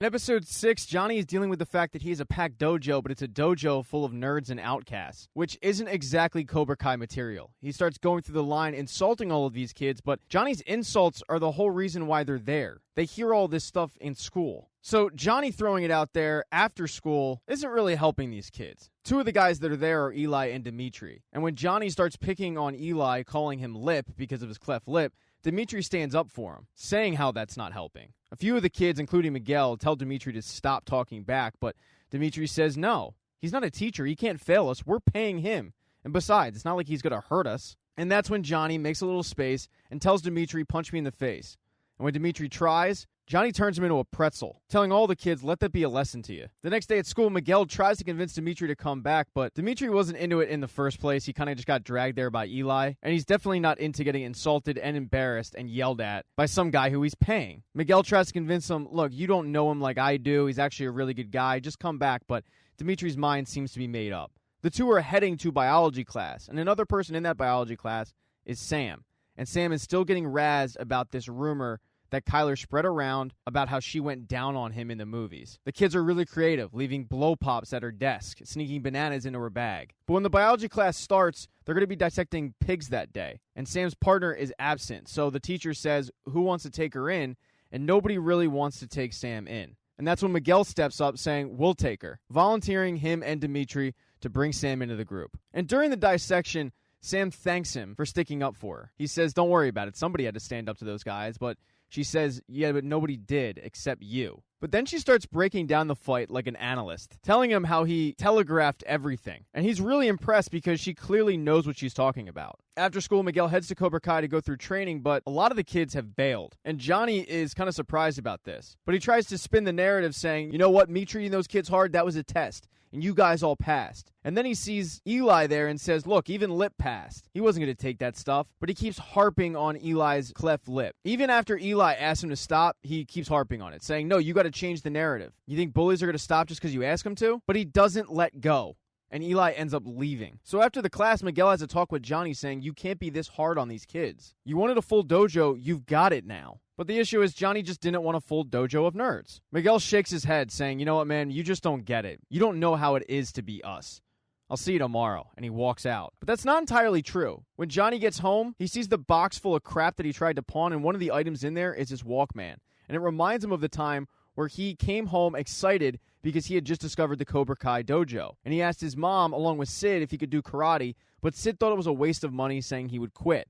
In episode 6, Johnny is dealing with the fact that he has a packed dojo, but it's a dojo full of nerds and outcasts, which isn't exactly Cobra Kai material. He starts going through the line, insulting all of these kids, but Johnny's insults are the whole reason why they're there. They hear all this stuff in school. So Johnny throwing it out there after school isn't really helping these kids. 2 of the guys that are there are Eli and Dimitri. And when Johnny starts picking on Eli, calling him lip because of his cleft lip, Dimitri stands up for him, saying how that's not helping. A few of the kids, including Miguel, tell Dimitri to stop talking back, but Dimitri says no. He's not a teacher. He can't fail us. We're paying him. And besides, it's not like he's going to hurt us. And that's when Johnny makes a little space and tells Dimitri, punch me in the face. And when Dimitri tries, Johnny turns him into a pretzel, telling all the kids, let that be a lesson to you. The next day at school, Miguel tries to convince Dimitri to come back, but Dimitri wasn't into it in the first place. He kind of just got dragged there by Eli, and he's definitely not into getting insulted and embarrassed and yelled at by some guy who he's paying. Miguel tries to convince him, look, you don't know him like I do. He's actually a really good guy. Just come back, but Dimitri's mind seems to be made up. The 2 are heading to biology class, and another person in that biology class is Sam. And Sam is still getting razzed about this rumor that Kyler spread around about how she went down on him in the movies. The kids are really creative, leaving blow pops at her desk, sneaking bananas into her bag. But when the biology class starts, they're going to be dissecting pigs that day, and Sam's partner is absent, so the teacher says, who wants to take her in? And nobody really wants to take Sam in. And that's when Miguel steps up saying, we'll take her, volunteering him and Dimitri to bring Sam into the group. And during the dissection, Sam thanks him for sticking up for her. He says, don't worry about it. Somebody had to stand up to those guys, but she says, yeah, but nobody did except you. But then she starts breaking down the fight like an analyst, telling him how he telegraphed everything. And he's really impressed because she clearly knows what she's talking about. After school, Miguel heads to Cobra Kai to go through training, but a lot of the kids have bailed. And Johnny is kind of surprised about this. But he tries to spin the narrative saying, you know what, me treating those kids hard, that was a test. And you guys all passed. And then he sees Eli there and says, look, even Lip passed. He wasn't going to take that stuff, but he keeps harping on Eli's cleft lip. Even after Eli asks him to stop, he keeps harping on it, saying, no, you got to change the narrative. You think bullies are going to stop just because you ask them to? But he doesn't let go. And Eli ends up leaving. So after the class, Miguel has a talk with Johnny saying, you can't be this hard on these kids. You wanted a full dojo, you've got it now. But the issue is Johnny just didn't want a full dojo of nerds. Miguel shakes his head saying, you know what, man, you just don't get it. You don't know how it is to be us. I'll see you tomorrow. And he walks out. But that's not entirely true. When Johnny gets home, he sees the box full of crap that he tried to pawn, and one of the items in there is his Walkman. And it reminds him of the time where he came home excited because he had just discovered the Cobra Kai dojo. And he asked his mom, along with Sid, if he could do karate, but Sid thought it was a waste of money, saying he would quit.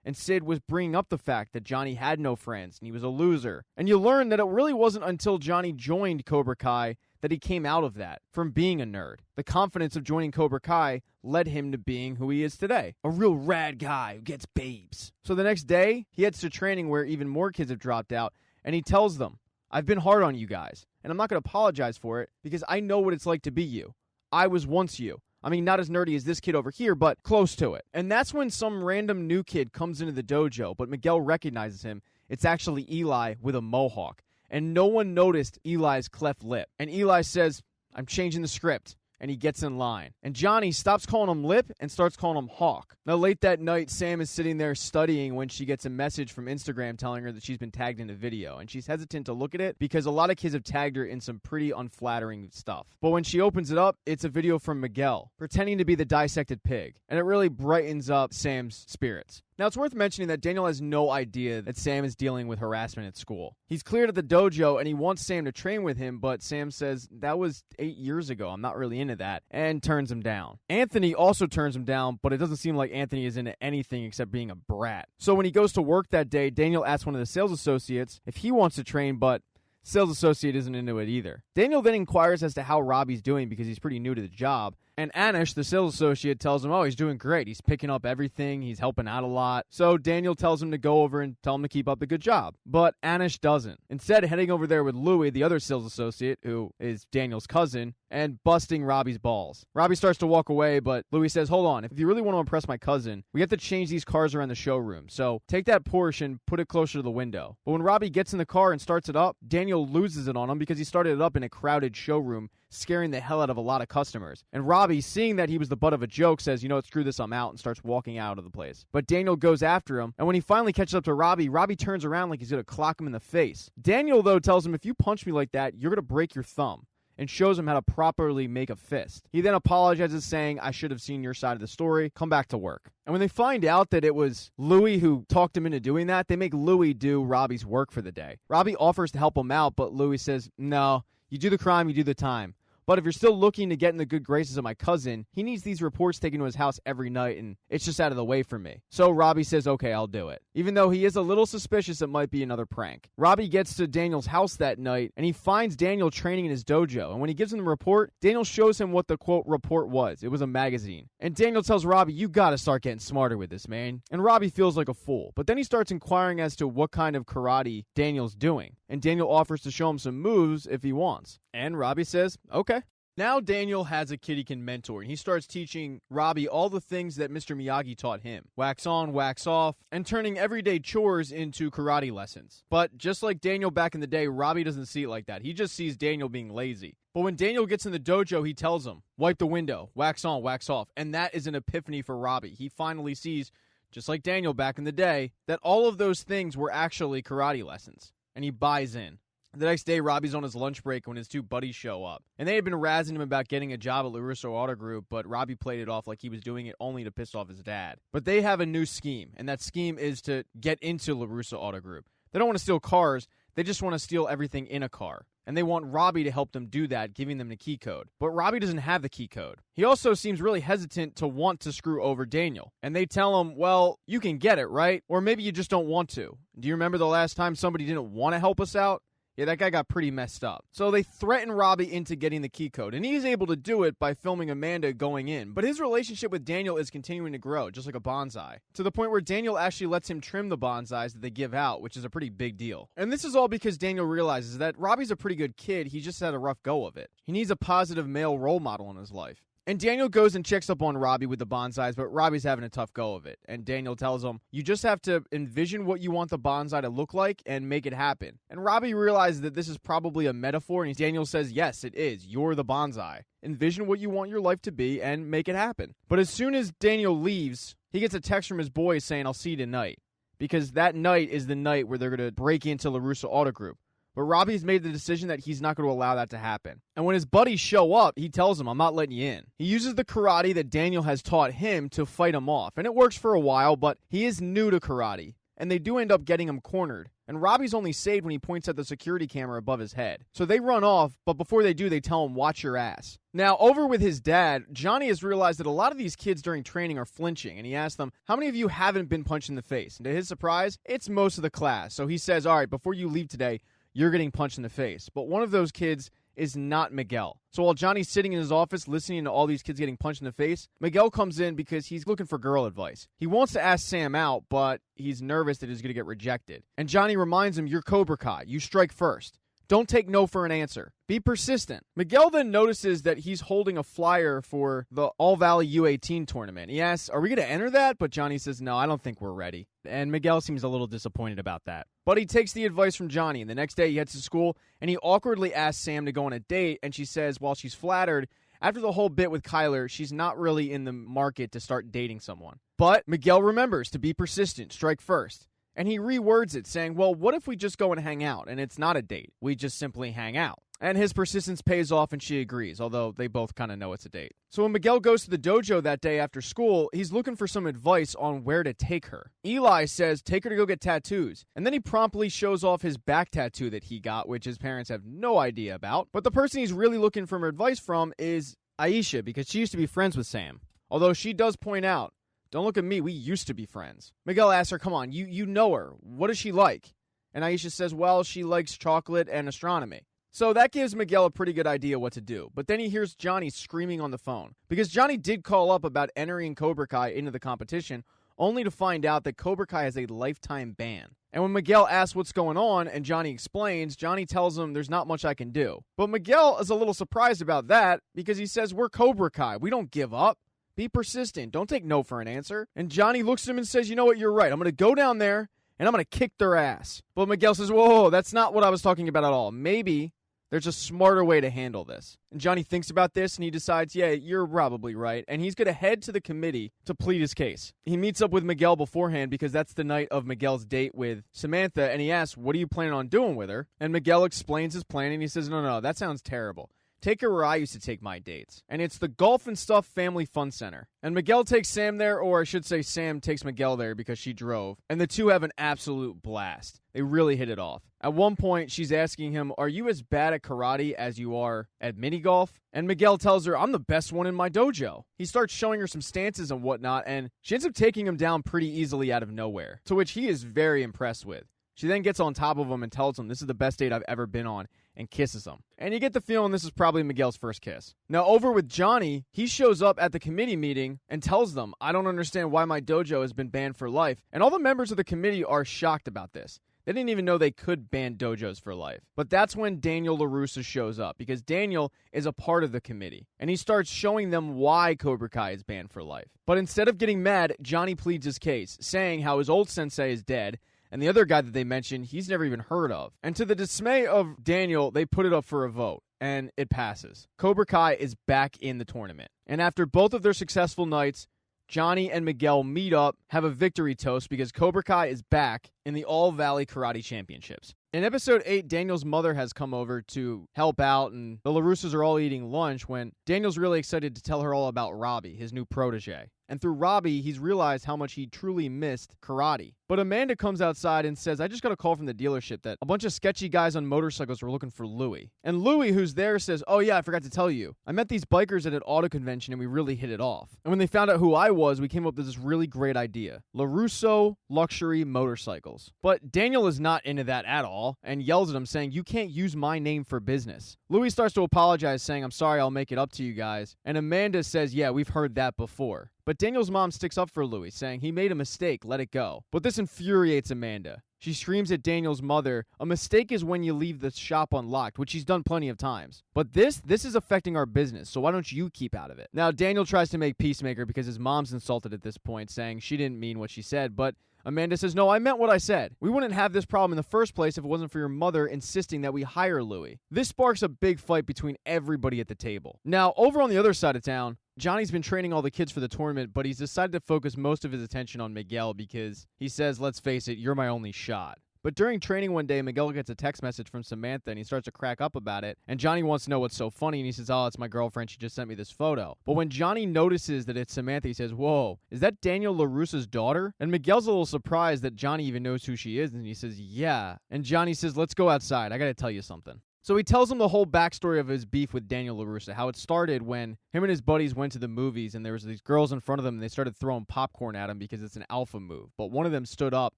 And Sid was bringing up the fact that Johnny had no friends and he was a loser. And you learn that it really wasn't until Johnny joined Cobra Kai that he came out of that, from being a nerd. The confidence of joining Cobra Kai led him to being who he is today. A real rad guy who gets babes. So the next day, he heads to training where even more kids have dropped out, and he tells them, I've been hard on you guys, and I'm not going to apologize for it because I know what it's like to be you. I was once you. I mean, not as nerdy as this kid over here, but close to it. And that's when some random new kid comes into the dojo, but Miguel recognizes him. It's actually Eli with a mohawk. And no one noticed Eli's cleft lip. And Eli says, I'm changing the script. And he gets in line. And Johnny stops calling him Lip and starts calling him Hawk. Now, late that night, Sam is sitting there studying when she gets a message from Instagram telling her that she's been tagged in a video. And she's hesitant to look at it because a lot of kids have tagged her in some pretty unflattering stuff. But when she opens it up, it's a video from Miguel pretending to be the dissected pig. And it really brightens up Sam's spirits. Now, it's worth mentioning that Daniel has no idea that Sam is dealing with harassment at school. He's cleared at the dojo, and he wants Sam to train with him, but Sam says, that was 8 years ago, I'm not really into that, and turns him down. Anthony also turns him down, but it doesn't seem like Anthony is into anything except being a brat. So when he goes to work that day, Daniel asks one of the sales associates if he wants to train, but sales associate isn't into it either. Daniel then inquires as to how Robbie's doing because he's pretty new to the job. And Anish, the sales associate, tells him, oh, he's doing great. He's picking up everything. He's helping out a lot. So Daniel tells him to go over and tell him to keep up the good job. But Anish doesn't. Instead, heading over there with Louie, the other sales associate, who is Daniel's cousin, and busting Robbie's balls. Robbie starts to walk away, but Louie says, hold on. If you really want to impress my cousin, we have to change these cars around the showroom. So take that Porsche and put it closer to the window. But when Robbie gets in the car and starts it up, Daniel loses it on him because he started it up in a crowded showroom, scaring the hell out of a lot of customers. And Robbie, seeing that he was the butt of a joke, says, you know what, screw this, I'm out, and starts walking out of the place. But Daniel goes after him, and when he finally catches up to Robbie, Robbie turns around like he's going to clock him in the face. Daniel, though, tells him, if you punch me like that, you're going to break your thumb, and shows him how to properly make a fist. He then apologizes, saying, I should have seen your side of the story. Come back to work. And when they find out that it was Louie who talked him into doing that, they make Louie do Robbie's work for the day. Robbie offers to help him out, but Louie says, no, you do the crime, you do the time. But if you're still looking to get in the good graces of my cousin, he needs these reports taken to his house every night, and it's just out of the way for me. So Robbie says, okay, I'll do it. Even though he is a little suspicious it might be another prank. Robbie gets to Daniel's house that night, and he finds Daniel training in his dojo. And when he gives him the report, Daniel shows him what the, quote, report was. It was a magazine. And Daniel tells Robbie, you gotta start getting smarter with this, man. And Robbie feels like a fool. But then he starts inquiring as to what kind of karate Daniel's doing. And Daniel offers to show him some moves if he wants. And Robbie says, okay. Now Daniel has a kid he can mentor, and he starts teaching Robbie all the things that Mr. Miyagi taught him. Wax on, wax off, and turning everyday chores into karate lessons. But just like Daniel back in the day, Robbie doesn't see it like that. He just sees Daniel being lazy. But when Daniel gets in the dojo, he tells him, wipe the window, wax on, wax off. And that is an epiphany for Robbie. He finally sees, just like Daniel back in the day, that all of those things were actually karate lessons. And he buys in. The next day, Robbie's on his lunch break when his two buddies show up. And they had been razzing him about getting a job at LaRusso Auto Group, but Robbie played it off like he was doing it only to piss off his dad. But they have a new scheme, and that scheme is to get into LaRusso Auto Group. They don't want to steal cars, they just want to steal everything in a car. And they want Robbie to help them do that, giving them the key code. But Robbie doesn't have the key code. He also seems really hesitant to want to screw over Daniel. And they tell him, well, you can get it, right? Or maybe you just don't want to. Do you remember the last time somebody didn't want to help us out? Yeah, that guy got pretty messed up. So they threaten Robbie into getting the key code, and he's able to do it by filming Amanda going in. But his relationship with Daniel is continuing to grow, just like a bonsai, to the point where Daniel actually lets him trim the bonsais that they give out, which is a pretty big deal. And this is all because Daniel realizes that Robbie's a pretty good kid, he just had a rough go of it. He needs a positive male role model in his life. And Daniel goes and checks up on Robbie with the bonsais, but Robbie's having a tough go of it. And Daniel tells him, you just have to envision what you want the bonsai to look like and make it happen. And Robbie realizes that this is probably a metaphor, and Daniel says, yes, it is. You're the bonsai. Envision what you want your life to be and make it happen. But as soon as Daniel leaves, he gets a text from his boys saying, I'll see you tonight. Because that night is the night where they're going to break into LaRusso Auto Group. But Robbie's made the decision that he's not going to allow that to happen. And when his buddies show up, he tells them, I'm not letting you in. He uses the karate that Daniel has taught him to fight him off. And it works for a while, but he is new to karate. And they do end up getting him cornered. And Robbie's only saved when he points at the security camera above his head. So they run off, but before they do, they tell him, watch your ass. Now, over with his dad, Johnny has realized that a lot of these kids during training are flinching, and he asks them, how many of you haven't been punched in the face? And to his surprise, it's most of the class. So he says, all right, before you leave today, you're getting punched in the face. But one of those kids is not Miguel. So while Johnny's sitting in his office listening to all these kids getting punched in the face, Miguel comes in because he's looking for girl advice. He wants to ask Sam out, but he's nervous that he's going to get rejected. And Johnny reminds him, you're Cobra Kai. You strike first. Don't take no for an answer. Be persistent. Miguel then notices that he's holding a flyer for the All Valley U18 tournament. He asks, are we going to enter that? But Johnny says, no, I don't think we're ready. And Miguel seems a little disappointed about that. But he takes the advice from Johnny, and the next day he heads to school, and he awkwardly asks Sam to go on a date, and she says, while she's flattered, after the whole bit with Kyler, she's not really in the market to start dating someone. But Miguel remembers to be persistent, strike first. And he rewords it, saying, well, what if we just go and hang out, and it's not a date? We just simply hang out. And his persistence pays off and she agrees, although they both kind of know it's a date. So when Miguel goes to the dojo that day after school, he's looking for some advice on where to take her. Eli says take her to go get tattoos, and then he promptly shows off his back tattoo that he got, which his parents have no idea about. But the person he's really looking for advice from is Aisha, because she used to be friends with Sam. Although she does point out, don't look at me, we used to be friends. Miguel asks her, come on, you know her. What is she like? And Aisha says, well, she likes chocolate and astronomy. So that gives Miguel a pretty good idea what to do. But then he hears Johnny screaming on the phone. Because Johnny did call up about entering Cobra Kai into the competition, only to find out that Cobra Kai has a lifetime ban. And when Miguel asks what's going on and Johnny explains, Johnny tells him there's not much I can do. But Miguel is a little surprised about that because he says, we're Cobra Kai. We don't give up. Be persistent. Don't take no for an answer. And Johnny looks at him and says, you know what, you're right. I'm going to go down there and I'm going to kick their ass. But Miguel says, whoa, that's not what I was talking about at all. Maybe there's a smarter way to handle this. And Johnny thinks about this and he decides, yeah, you're probably right. And he's going to head to the committee to plead his case. He meets up with Miguel beforehand because that's the night of Miguel's date with Samantha. And he asks, what are you planning on doing with her? And Miguel explains his plan and he says, no, that sounds terrible. Take her where I used to take my dates. And it's the Golf and Stuff Family Fun Center. And Miguel takes Sam there, or I should say Sam takes Miguel there because she drove. And the two have an absolute blast. They really hit it off. At one point, she's asking him, are you as bad at karate as you are at mini golf? And Miguel tells her, I'm the best one in my dojo. He starts showing her some stances and whatnot, and she ends up taking him down pretty easily out of nowhere, to which he is very impressed with. She then gets on top of him and tells him this is the best date I've ever been on and kisses him. And you get the feeling this is probably Miguel's first kiss. Now over with Johnny, he shows up at the committee meeting and tells them, I don't understand why my dojo has been banned for life. And all the members of the committee are shocked about this. They didn't even know they could ban dojos for life. But that's when Daniel LaRussa shows up, because Daniel is a part of the committee. And he starts showing them why Cobra Kai is banned for life. But instead of getting mad, Johnny pleads his case, saying how his old sensei is dead, and the other guy that they mentioned, he's never even heard of. And to the dismay of Daniel, they put it up for a vote, and it passes. Cobra Kai is back in the tournament. And after both of their successful nights, Johnny and Miguel meet up, have a victory toast because Cobra Kai is back in the All Valley Karate Championships. In episode 8, Daniel's mother has come over to help out, and the LaRussas are all eating lunch when Daniel's really excited to tell her all about Robbie, his new protege. And through Robbie, he's realized how much he truly missed karate. But Amanda comes outside and says, I just got a call from the dealership that a bunch of sketchy guys on motorcycles were looking for Louie. And Louie, who's there, says, oh yeah, I forgot to tell you. I met these bikers at an auto convention and we really hit it off. And when they found out who I was, we came up with this really great idea. LaRusso Luxury Motorcycles. But Daniel is not into that at all and yells at him saying, you can't use my name for business. Louie starts to apologize saying, I'm sorry, I'll make it up to you guys. And Amanda says, yeah, we've heard that before. But Daniel's mom sticks up for Louie, saying he made a mistake, let it go. But this infuriates Amanda. She screams at Daniel's mother, a mistake is when you leave the shop unlocked, which she's done plenty of times. But this is affecting our business, so why don't you keep out of it? Now, Daniel tries to make peacemaker because his mom's insulted at this point, saying she didn't mean what she said, but Amanda says, no, I meant what I said. We wouldn't have this problem in the first place if it wasn't for your mother insisting that we hire Louie. This sparks a big fight between everybody at the table. Now, over on the other side of town, Johnny's been training all the kids for the tournament, but he's decided to focus most of his attention on Miguel because he says, let's face it, you're my only shot. But during training one day, Miguel gets a text message from Samantha, and he starts to crack up about it. And Johnny wants to know what's so funny, and he says, oh, it's my girlfriend. She just sent me this photo. But when Johnny notices that it's Samantha, he says, whoa, is that Daniel LaRussa's daughter? And Miguel's a little surprised that Johnny even knows who she is, and he says, yeah. And Johnny says, let's go outside. I got to tell you something. So he tells him the whole backstory of his beef with Daniel LaRussa, how it started when him and his buddies went to the movies and there was these girls in front of them and they started throwing popcorn at him because it's an alpha move. But one of them stood up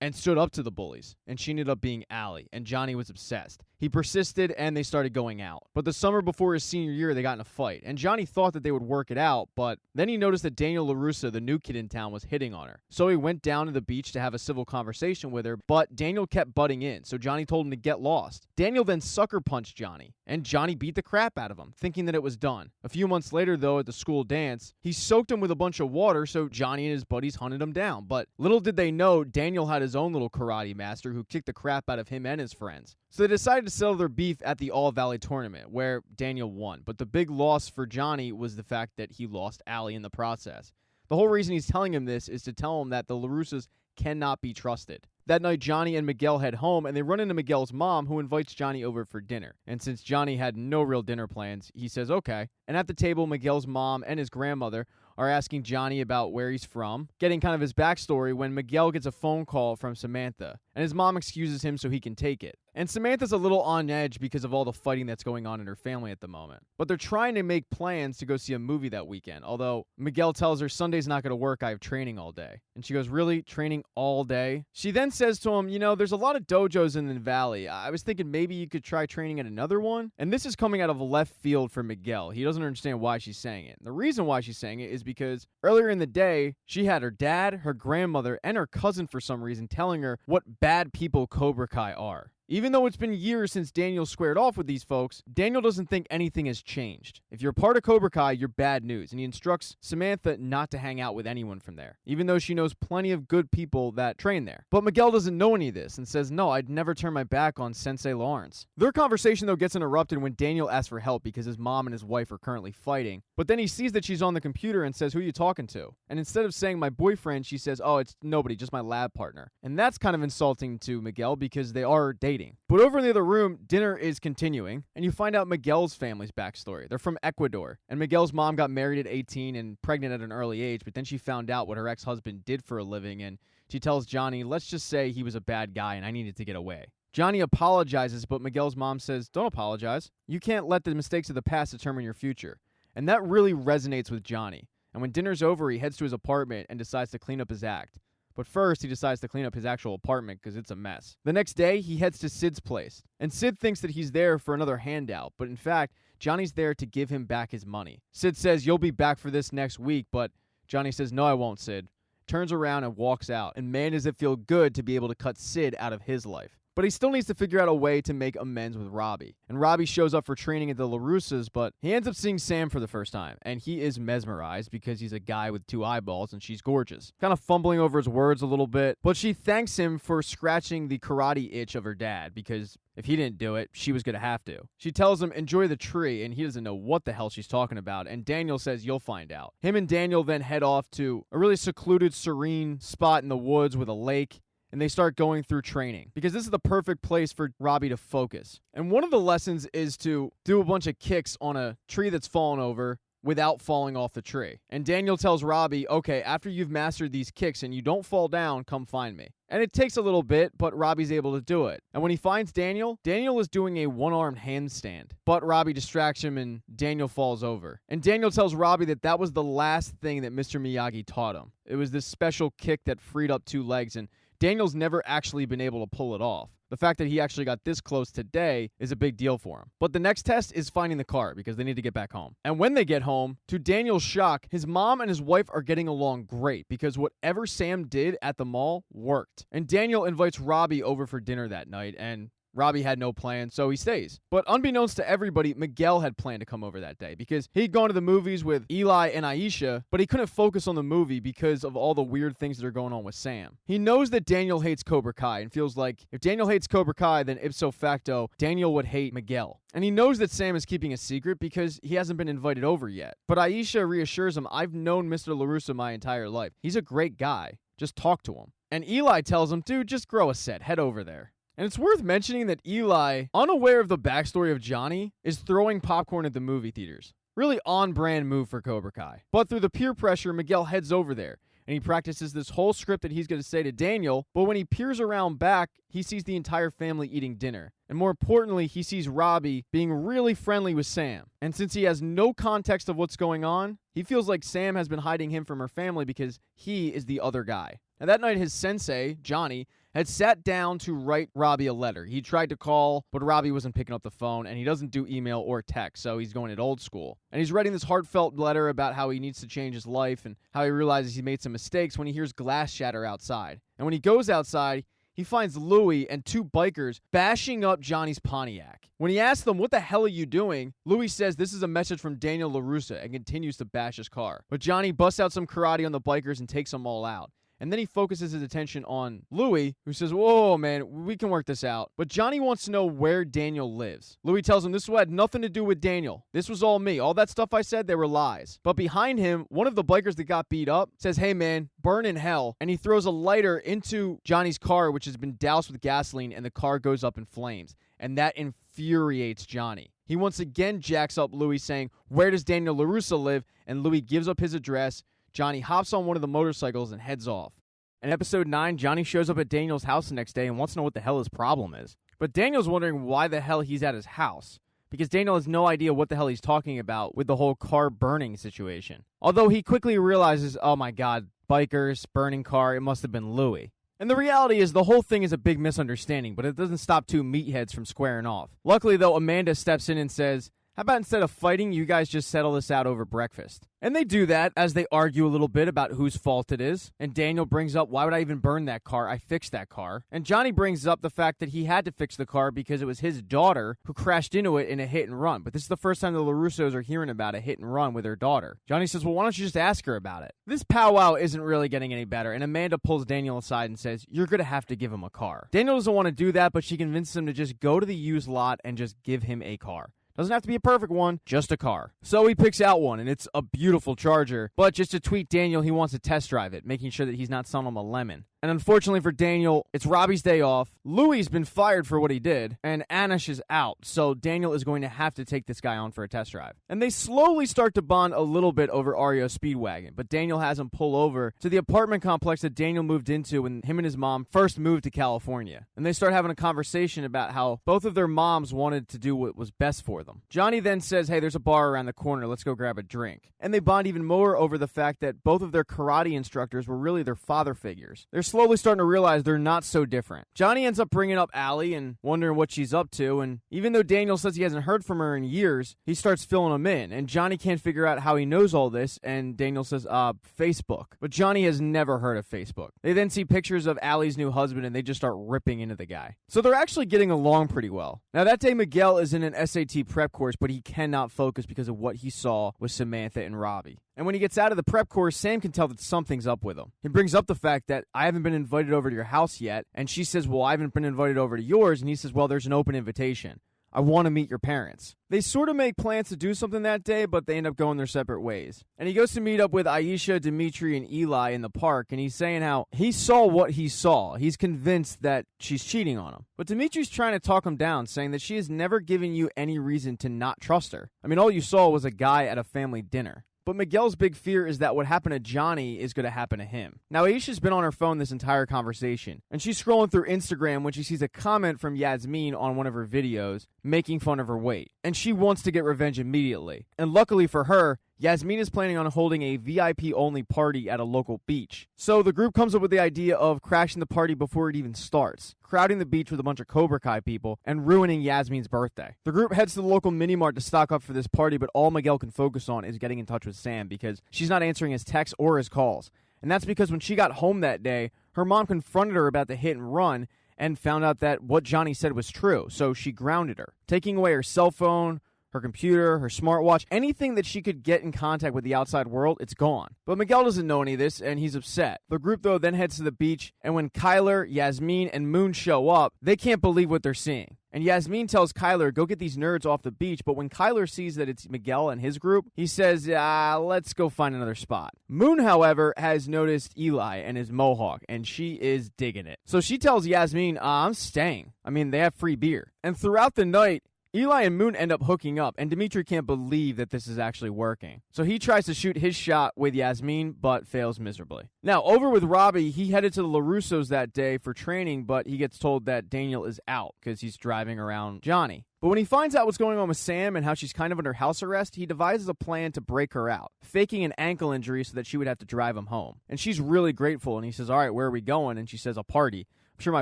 to the bullies, and she ended up being Allie, and Johnny was obsessed. He persisted and they started going out. But the summer before his senior year, they got in a fight, and Johnny thought that they would work it out, but then he noticed that Daniel LaRussa, the new kid in town, was hitting on her. So he went down to the beach to have a civil conversation with her, but Daniel kept butting in, so Johnny told him to get lost. Daniel then sucker punched Johnny, and Johnny beat the crap out of him, thinking that it was done. A few months later, though, at the school dance, he soaked him with a bunch of water, so Johnny and his buddies hunted him down. But little did they know, Daniel had his own little karate master who kicked the crap out of him and his friends. So they decided to settle their beef at the All Valley tournament, where Daniel won. But the big loss for Johnny was the fact that he lost Allie in the process. The whole reason he's telling him this is to tell him that the LaRussas cannot be trusted. That night, Johnny and Miguel head home, and they run into Miguel's mom, who invites Johnny over for dinner. And since Johnny had no real dinner plans, he says okay. And at the table, Miguel's mom and his grandmother are asking Johnny about where he's from, getting kind of his backstory when Miguel gets a phone call from Samantha, and his mom excuses him so he can take it. And Samantha's a little on edge because of all the fighting that's going on in her family at the moment. But they're trying to make plans to go see a movie that weekend, although Miguel tells her Sunday's not going to work, I have training all day. And she goes, really? Training all day? She then says to him, there's a lot of dojos in the valley. I was thinking maybe you could try training at another one. And this is coming out of left field for Miguel. He doesn't understand why she's saying it. And the reason why she's saying it is because earlier in the day, she had her dad, her grandmother, and her cousin for some reason telling her what bad people Cobra Kai are. Even though it's been years since Daniel squared off with these folks, Daniel doesn't think anything has changed. If you're part of Cobra Kai, you're bad news, and he instructs Samantha not to hang out with anyone from there, even though she knows plenty of good people that train there. But Miguel doesn't know any of this and says, no, I'd never turn my back on Sensei Lawrence. Their conversation, though, gets interrupted when Daniel asks for help because his mom and his wife are currently fighting. But then he sees that she's on the computer and says, who are you talking to? And instead of saying my boyfriend, she says, oh, it's nobody, just my lab partner. And that's kind of insulting to Miguel because they are dating. But over in the other room, dinner is continuing, and you find out Miguel's family's backstory. They're from Ecuador, and Miguel's mom got married at 18 and pregnant at an early age, but then she found out what her ex-husband did for a living, and she tells Johnny, let's just say he was a bad guy and I needed to get away. Johnny apologizes, but Miguel's mom says, don't apologize. You can't let the mistakes of the past determine your future. And that really resonates with Johnny. And when dinner's over, he heads to his apartment and decides to clean up his act. But first, he decides to clean up his actual apartment because it's a mess. The next day, he heads to Sid's place. And Sid thinks that he's there for another handout. But in fact, Johnny's there to give him back his money. Sid says, you'll be back for this next week. But Johnny says, no, I won't, Sid. Turns around and walks out. And man, does it feel good to be able to cut Sid out of his life. But he still needs to figure out a way to make amends with Robbie. And Robbie shows up for training at the LaRussas, but he ends up seeing Sam for the first time. And he is mesmerized because he's a guy with 2 eyeballs and she's gorgeous. Kind of fumbling over his words a little bit. But she thanks him for scratching the karate itch of her dad because if he didn't do it, she was going to have to. She tells him, enjoy the tree, and he doesn't know what the hell she's talking about. And Daniel says, you'll find out. Him and Daniel then head off to a really secluded, serene spot in the woods with a lake. And they start going through training because this is the perfect place for Robbie to focus. And one of the lessons is to do a bunch of kicks on a tree that's fallen over without falling off the tree. And Daniel tells Robbie, okay, after you've mastered these kicks and you don't fall down, come find me. And it takes a little bit, but Robbie's able to do it. And when he finds Daniel, Daniel is doing a one-armed handstand. But Robbie distracts him and Daniel falls over. And Daniel tells Robbie that that was the last thing that Mr. Miyagi taught him. It was this special kick that freed up 2 legs, and Daniel's never actually been able to pull it off. The fact that he actually got this close today is a big deal for him. But the next test is finding the car because they need to get back home. And when they get home, to Daniel's shock, his mom and his wife are getting along great because whatever Sam did at the mall worked. And Daniel invites Robbie over for dinner that night, and Robbie had no plan, so he stays. But unbeknownst to everybody, Miguel had planned to come over that day because he'd gone to the movies with Eli and Aisha, but he couldn't focus on the movie because of all the weird things that are going on with Sam. He knows that Daniel hates Cobra Kai and feels like if Daniel hates Cobra Kai, then ipso facto, Daniel would hate Miguel. And he knows that Sam is keeping a secret because he hasn't been invited over yet. But Aisha reassures him, I've known Mr. LaRussa my entire life. He's a great guy. Just talk to him. And Eli tells him, dude, just grow a set. Head over there. And it's worth mentioning that Eli, unaware of the backstory of Johnny, is throwing popcorn at the movie theaters. Really on-brand move for Cobra Kai. But through the peer pressure, Miguel heads over there, and he practices this whole script that he's going to say to Daniel, but when he peers around back, he sees the entire family eating dinner. And more importantly, he sees Robbie being really friendly with Sam. And since he has no context of what's going on, he feels like Sam has been hiding him from her family because he is the other guy. Now that night, his sensei, Johnny, had sat down to write Robbie a letter. He tried to call, but Robbie wasn't picking up the phone, and he doesn't do email or text, so he's going it old school. And he's writing this heartfelt letter about how he needs to change his life and how he realizes he made some mistakes when he hears glass shatter outside. And when he goes outside, he finds Louie and 2 bikers bashing up Johnny's Pontiac. When he asks them, what the hell are you doing? Louie says this is a message from Daniel LaRussa and continues to bash his car. But Johnny busts out some karate on the bikers and takes them all out. And then he focuses his attention on Louis, who says, whoa, man, we can work this out. But Johnny wants to know where Daniel lives. Louis tells him this had nothing to do with Daniel. This was all me. All that stuff I said, they were lies. But behind him, one of the bikers that got beat up says, hey, man, burn in hell. And he throws a lighter into Johnny's car, which has been doused with gasoline, and the car goes up in flames. And that infuriates Johnny. He once again jacks up Louis, saying, where does Daniel LaRusso live? And Louis gives up his address. Johnny hops on one of the motorcycles and heads off. In episode 9, Johnny shows up at Daniel's house the next day and wants to know what the hell his problem is. But Daniel's wondering why the hell he's at his house, because Daniel has no idea what the hell he's talking about with the whole car burning situation. Although he quickly realizes, oh my god, bikers, burning car, it must have been Louis. And the reality is the whole thing is a big misunderstanding, but it doesn't stop two meatheads from squaring off. Luckily, though, Amanda steps in and says, how about instead of fighting, you guys just settle this out over breakfast? And they do that as they argue a little bit about whose fault it is. And Daniel brings up, why would I even burn that car? I fixed that car. And Johnny brings up the fact that he had to fix the car because it was his daughter who crashed into it in a hit and run. But this is the first time the LaRussos are hearing about a hit and run with their daughter. Johnny says, well, why don't you just ask her about it? This powwow isn't really getting any better. And Amanda pulls Daniel aside and says, you're going to have to give him a car. Daniel doesn't want to do that, but she convinces him to just go to the used lot and just give him a car. Doesn't have to be a perfect one, just a car. So he picks out one, and it's a beautiful Charger. But just to tweak Daniel, he wants to test drive it, making sure that he's not selling him a lemon. And unfortunately for Daniel, it's Robbie's day off. Louis's been fired for what he did, and Anish is out. So Daniel is going to have to take this guy on for a test drive. And they slowly start to bond a little bit over REO Speedwagon, but Daniel has him pull over to the apartment complex that Daniel moved into when him and his mom first moved to California. And they start having a conversation about how both of their moms wanted to do what was best for them. Johnny then says, hey, there's a bar around the corner. Let's go grab a drink. And they bond even more over the fact that both of their karate instructors were really their father figures. They're slowly starting to realize they're not so different. Johnny ends up bringing up Allie and wondering what she's up to, and even though Daniel says he hasn't heard from her in years, he starts filling him in, and Johnny can't figure out how he knows all this, and Daniel says, Facebook. But Johnny has never heard of Facebook. They then see pictures of Allie's new husband, and they just start ripping into the guy. So they're actually getting along pretty well. Now that day, Miguel is in an SAT prep course, but he cannot focus because of what he saw with Samantha and Robbie. And when he gets out of the prep course, Sam can tell that something's up with him. He brings up the fact that I haven't been invited over to your house yet. And she says, well, I haven't been invited over to yours. And he says, well, there's an open invitation. I want to meet your parents. They sort of make plans to do something that day, but they end up going their separate ways. And he goes to meet up with Aisha, Dimitri, and Eli in the park, and he's saying how he saw what he saw. He's convinced that she's cheating on him. But Dimitri's trying to talk him down, saying that she has never given you any reason to not trust her. I mean, all you saw was a guy at a family dinner. But Miguel's big fear is that what happened to Johnny is going to happen to him. Now, Aisha's been on her phone this entire conversation, and she's scrolling through Instagram when she sees a comment from Yasmin on one of her videos making fun of her weight. And she wants to get revenge immediately. And luckily for her, Yasmin is planning on holding a VIP-only party at a local beach. So the group comes up with the idea of crashing the party before it even starts, crowding the beach with a bunch of Cobra Kai people, and ruining Yasmin's birthday. The group heads to the local mini-mart to stock up for this party, but all Miguel can focus on is getting in touch with Sam because she's not answering his texts or his calls. And that's because when she got home that day, her mom confronted her about the hit and run and found out that what Johnny said was true, so she grounded her, taking away her cell phone, her computer, her smartwatch, anything that she could get in contact with the outside world, it's gone. But Miguel doesn't know any of this, and he's upset. The group, though, then heads to the beach, and when Kyler, Yasmin, and Moon show up, they can't believe what they're seeing. And Yasmin tells Kyler, go get these nerds off the beach, but when Kyler sees that it's Miguel and his group, he says, let's go find another spot. Moon, however, has noticed Eli and his mohawk, and she is digging it. So she tells Yasmin, I'm staying. I mean, they have free beer. And throughout the night, Eli and Moon end up hooking up, and Dimitri can't believe that this is actually working. So he tries to shoot his shot with Yasmin, but fails miserably. Now, over with Robbie, he headed to the LaRussos that day for training, but he gets told that Daniel is out because he's driving around Johnny. But when he finds out what's going on with Sam and how she's kind of under house arrest, he devises a plan to break her out, faking an ankle injury so that she would have to drive him home. And she's really grateful, and he says, all right, where are we going? And she says, a party. I'm sure my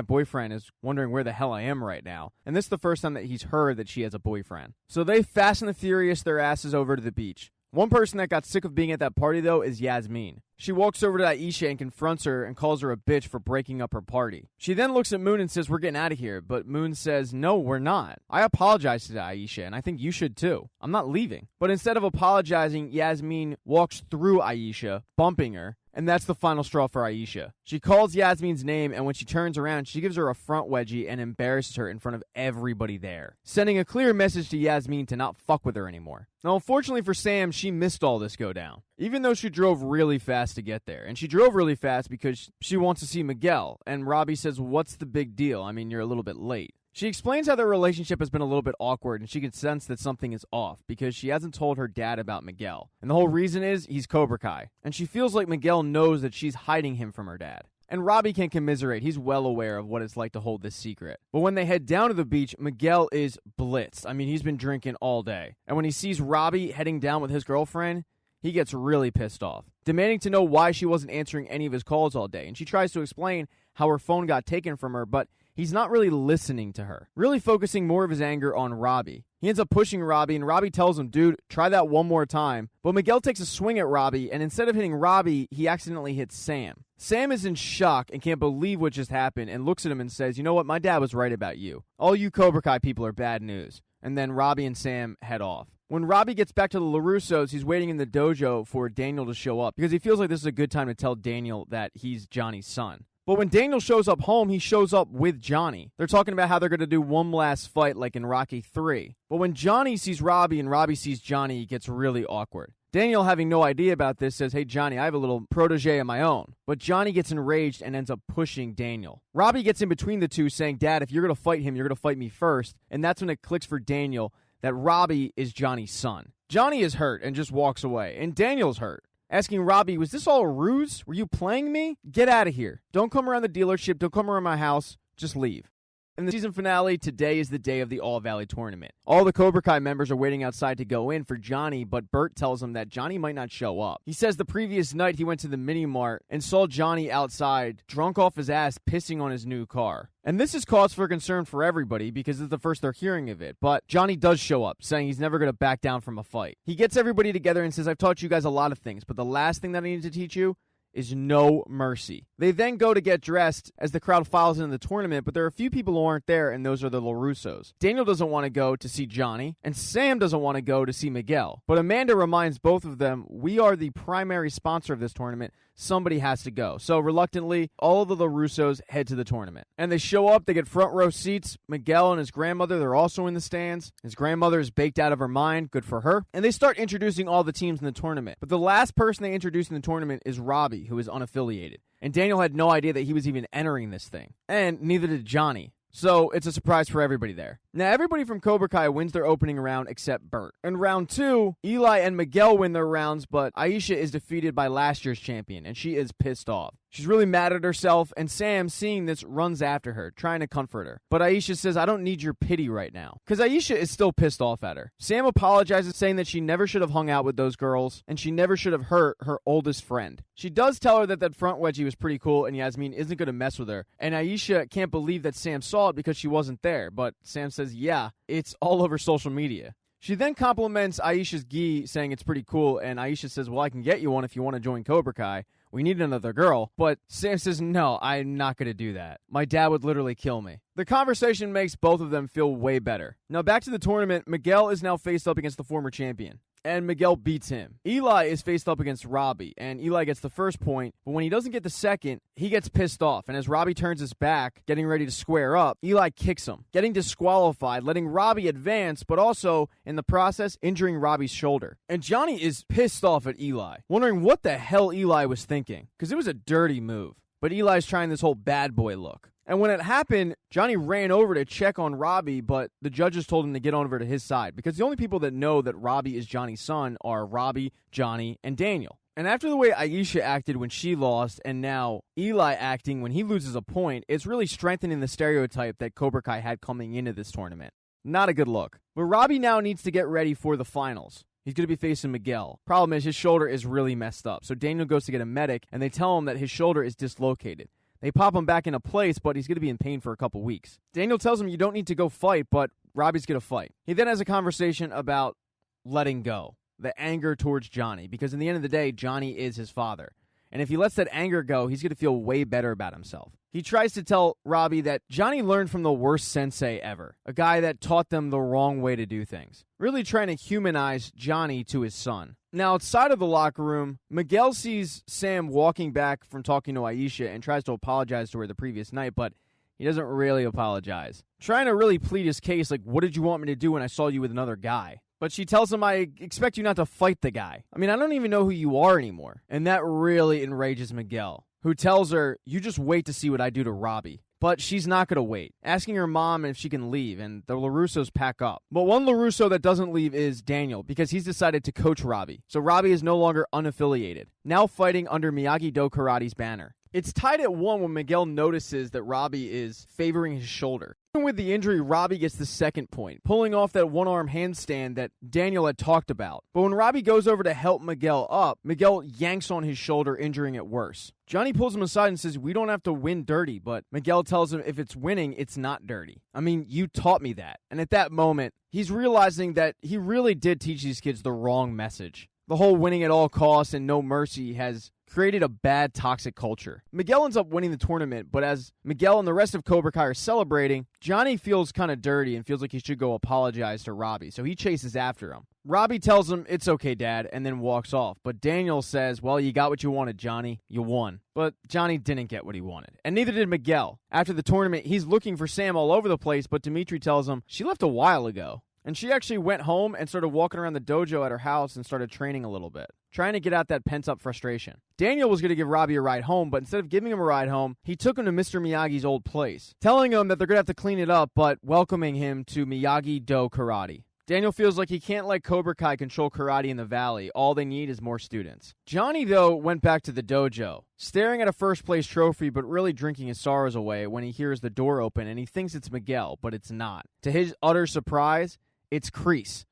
boyfriend is wondering where the hell I am right now. And this is the first time that he's heard that she has a boyfriend. So they Fast and the Furious their asses over to the beach. One person that got sick of being at that party, though, is Yasmin. She walks over to Aisha and confronts her and calls her a bitch for breaking up her party. She then looks at Moon and says, we're getting out of here. But Moon says, no, we're not. I apologize to Aisha, and I think you should too. I'm not leaving. But instead of apologizing, Yasmin walks through Aisha, bumping her. And that's the final straw for Aisha. She calls Yasmin's name, and when she turns around, she gives her a front wedgie and embarrasses her in front of everybody there, sending a clear message to Yasmin to not fuck with her anymore. Now, unfortunately for Sam, she missed all this go down, even though she drove really fast to get there. And she drove really fast because she wants to see Miguel, and Robbie says, "What's the big deal? I mean, you're a little bit late." She explains how their relationship has been a little bit awkward, and she can sense that something is off because she hasn't told her dad about Miguel. And the whole reason is he's Cobra Kai, and she feels like Miguel knows that she's hiding him from her dad. And Robbie can commiserate. He's well aware of what it's like to hold this secret. But when they head down to the beach, Miguel is blitzed. I mean, he's been drinking all day. And when he sees Robbie heading down with his girlfriend, he gets really pissed off, demanding to know why she wasn't answering any of his calls all day. And she tries to explain how her phone got taken from her, but he's not really listening to her, really focusing more of his anger on Robbie. He ends up pushing Robbie, and Robbie tells him, "Dude, try that one more time." But Miguel takes a swing at Robbie, and instead of hitting Robbie, he accidentally hits Sam. Sam is in shock and can't believe what just happened and looks at him and says, "You know what? My dad was right about you. All you Cobra Kai people are bad news." And then Robbie and Sam head off. When Robbie gets back to the LaRussos, he's waiting in the dojo for Daniel to show up because he feels like this is a good time to tell Daniel that he's Johnny's son. But when Daniel shows up home, he shows up with Johnny. They're talking about how they're going to do one last fight like in Rocky 3. But when Johnny sees Robbie and Robbie sees Johnny, it gets really awkward. Daniel, having no idea about this, says, "Hey, Johnny, I have a little protege of my own." But Johnny gets enraged and ends up pushing Daniel. Robbie gets in between the two, saying, "Dad, if you're going to fight him, you're going to fight me first." And that's when it clicks for Daniel that Robbie is Johnny's son. Johnny is hurt and just walks away. And Daniel's hurt, asking Robbie, "Was this all a ruse? Were you playing me? Get out of here. Don't come around the dealership. Don't come around my house. Just leave." In the season finale, today is the day of the All Valley tournament. All the Cobra Kai members are waiting outside to go in for Johnny, but Bert tells him that Johnny might not show up. He says the previous night he went to the mini-mart and saw Johnny outside, drunk off his ass, pissing on his new car. And this is cause for concern for everybody because it's the first they're hearing of it. But Johnny does show up, saying he's never going to back down from a fight. He gets everybody together and says, "I've taught you guys a lot of things, but the last thing that I need to teach you is no mercy." They then go to get dressed as the crowd files into the tournament, but there are a few people who aren't there, and those are the LaRussos. Daniel doesn't want to go to see Johnny, and Sam doesn't want to go to see Miguel. But Amanda reminds both of them, "We are the primary sponsor of this tournament. Somebody has to go." So reluctantly, all of the LaRussos head to the tournament. And they show up, they get front row seats. Miguel and his grandmother, they're also in the stands. His grandmother is baked out of her mind, good for her. And they start introducing all the teams in the tournament. But the last person they introduce in the tournament is Robbie, who is unaffiliated. And Daniel had no idea that he was even entering this thing. And neither did Johnny. So it's a surprise for everybody there. Now, everybody from Cobra Kai wins their opening round except Bert. In round 2, Eli and Miguel win their rounds, but Aisha is defeated by last year's champion, and she is pissed off. She's really mad at herself, and Sam, seeing this, runs after her, trying to comfort her. But Aisha says, "I don't need your pity right now," because Aisha is still pissed off at her. Sam apologizes, saying that she never should have hung out with those girls, and she never should have hurt her oldest friend. She does tell her that that front wedgie was pretty cool, and Yasmin isn't going to mess with her. And Aisha can't believe that Sam saw it because she wasn't there. But Sam says, "Yeah, it's all over social media." She then compliments Aisha's gi, saying it's pretty cool, and Aisha says, "Well, I can get you one if you want to join Cobra Kai. We need another girl." But Sam says, "No, I'm not going to do that. My dad would literally kill me." The conversation makes both of them feel way better. Now back to the tournament, Miguel is now faced up against the former champion, and Miguel beats him. Eli is faced up against Robbie, and Eli gets the first point, but when he doesn't get the second, he gets pissed off, and as Robbie turns his back, getting ready to square up, Eli kicks him, getting disqualified, letting Robbie advance, but also, in the process, injuring Robbie's shoulder. And Johnny is pissed off at Eli, wondering what the hell Eli was thinking, because it was a dirty move. But Eli's trying this whole bad boy look. And when it happened, Johnny ran over to check on Robbie, but the judges told him to get over to his side, because the only people that know that Robbie is Johnny's son are Robbie, Johnny, and Daniel. And after the way Aisha acted when she lost, and now Eli acting when he loses a point, it's really strengthening the stereotype that Cobra Kai had coming into this tournament. Not a good look. But Robbie now needs to get ready for the finals. He's going to be facing Miguel. Problem is, his shoulder is really messed up. So Daniel goes to get a medic, and they tell him that his shoulder is dislocated. They pop him back into place, but he's going to be in pain for a couple weeks. Daniel tells him you don't need to go fight, but Robbie's going to fight. He then has a conversation about letting go, the anger towards Johnny, because in the end of the day, Johnny is his father. And if he lets that anger go, he's going to feel way better about himself. He tries to tell Robbie that Johnny learned from the worst sensei ever, a guy that taught them the wrong way to do things, really trying to humanize Johnny to his son. Now, outside of the locker room, Miguel sees Sam walking back from talking to Aisha and tries to apologize to her the previous night, but he doesn't really apologize. Trying to really plead his case, like, what did you want me to do when I saw you with another guy? But she tells him, I expect you not to fight the guy. I mean, I don't even know who you are anymore. And that really enrages Miguel, who tells her, you just wait to see what I do to Robbie. But she's not going to wait, asking her mom if she can leave, and the LaRussos pack up. But one LaRusso that doesn't leave is Daniel, because he's decided to coach Robbie. So Robbie is no longer unaffiliated, now fighting under Miyagi-Do Karate's banner. It's tied at 1 when Miguel notices that Robbie is favoring his shoulder. Even with the injury, Robbie gets the second point, pulling off that one-arm handstand that Daniel had talked about. But when Robbie goes over to help Miguel up, Miguel yanks on his shoulder, injuring it worse. Johnny pulls him aside and says, we don't have to win dirty, but Miguel tells him if it's winning, it's not dirty. I mean, you taught me that. And at that moment, he's realizing that he really did teach these kids the wrong message. The whole winning at all costs and no mercy has created a bad, toxic culture. Miguel ends up winning the tournament, but as Miguel and the rest of Cobra Kai are celebrating, Johnny feels kind of dirty and feels like he should go apologize to Robbie, so he chases after him. Robbie tells him, it's okay, Dad, and then walks off. But Daniel says, well, you got what you wanted, Johnny. You won. But Johnny didn't get what he wanted. And neither did Miguel. After the tournament, he's looking for Sam all over the place, but Dimitri tells him, she left a while ago. And she actually went home and started walking around the dojo at her house and started training a little bit, trying to get out that pent-up frustration. Daniel was going to give Robbie a ride home, but instead of giving him a ride home, he took him to Mr. Miyagi's old place, telling him that they're going to have to clean it up, but welcoming him to Miyagi-Do Karate. Daniel feels like he can't let Cobra Kai control karate in the valley. All they need is more students. Johnny, though, went back to the dojo, staring at a first-place trophy, but really drinking his sorrows away when he hears the door open, and he thinks it's Miguel, but it's not. To his utter surprise, it's Kreese,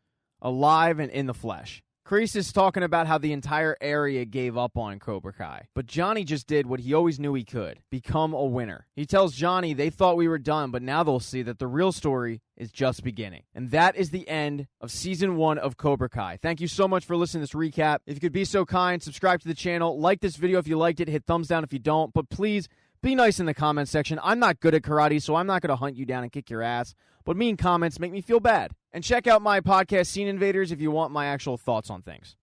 alive and in the flesh. Kreese is talking about how the entire area gave up on Cobra Kai, but Johnny just did what he always knew he could, become a winner. He tells Johnny they thought we were done, but now they'll see that the real story is just beginning. And that is the end of Season 1 of Cobra Kai. Thank you so much for listening to this recap. If you could be so kind, subscribe to the channel, like this video if you liked it, hit thumbs down if you don't, but please be nice in the comment section. I'm not good at karate, so I'm not going to hunt you down and kick your ass, but mean comments make me feel bad. And check out my podcast, Scene Invaders, if you want my actual thoughts on things.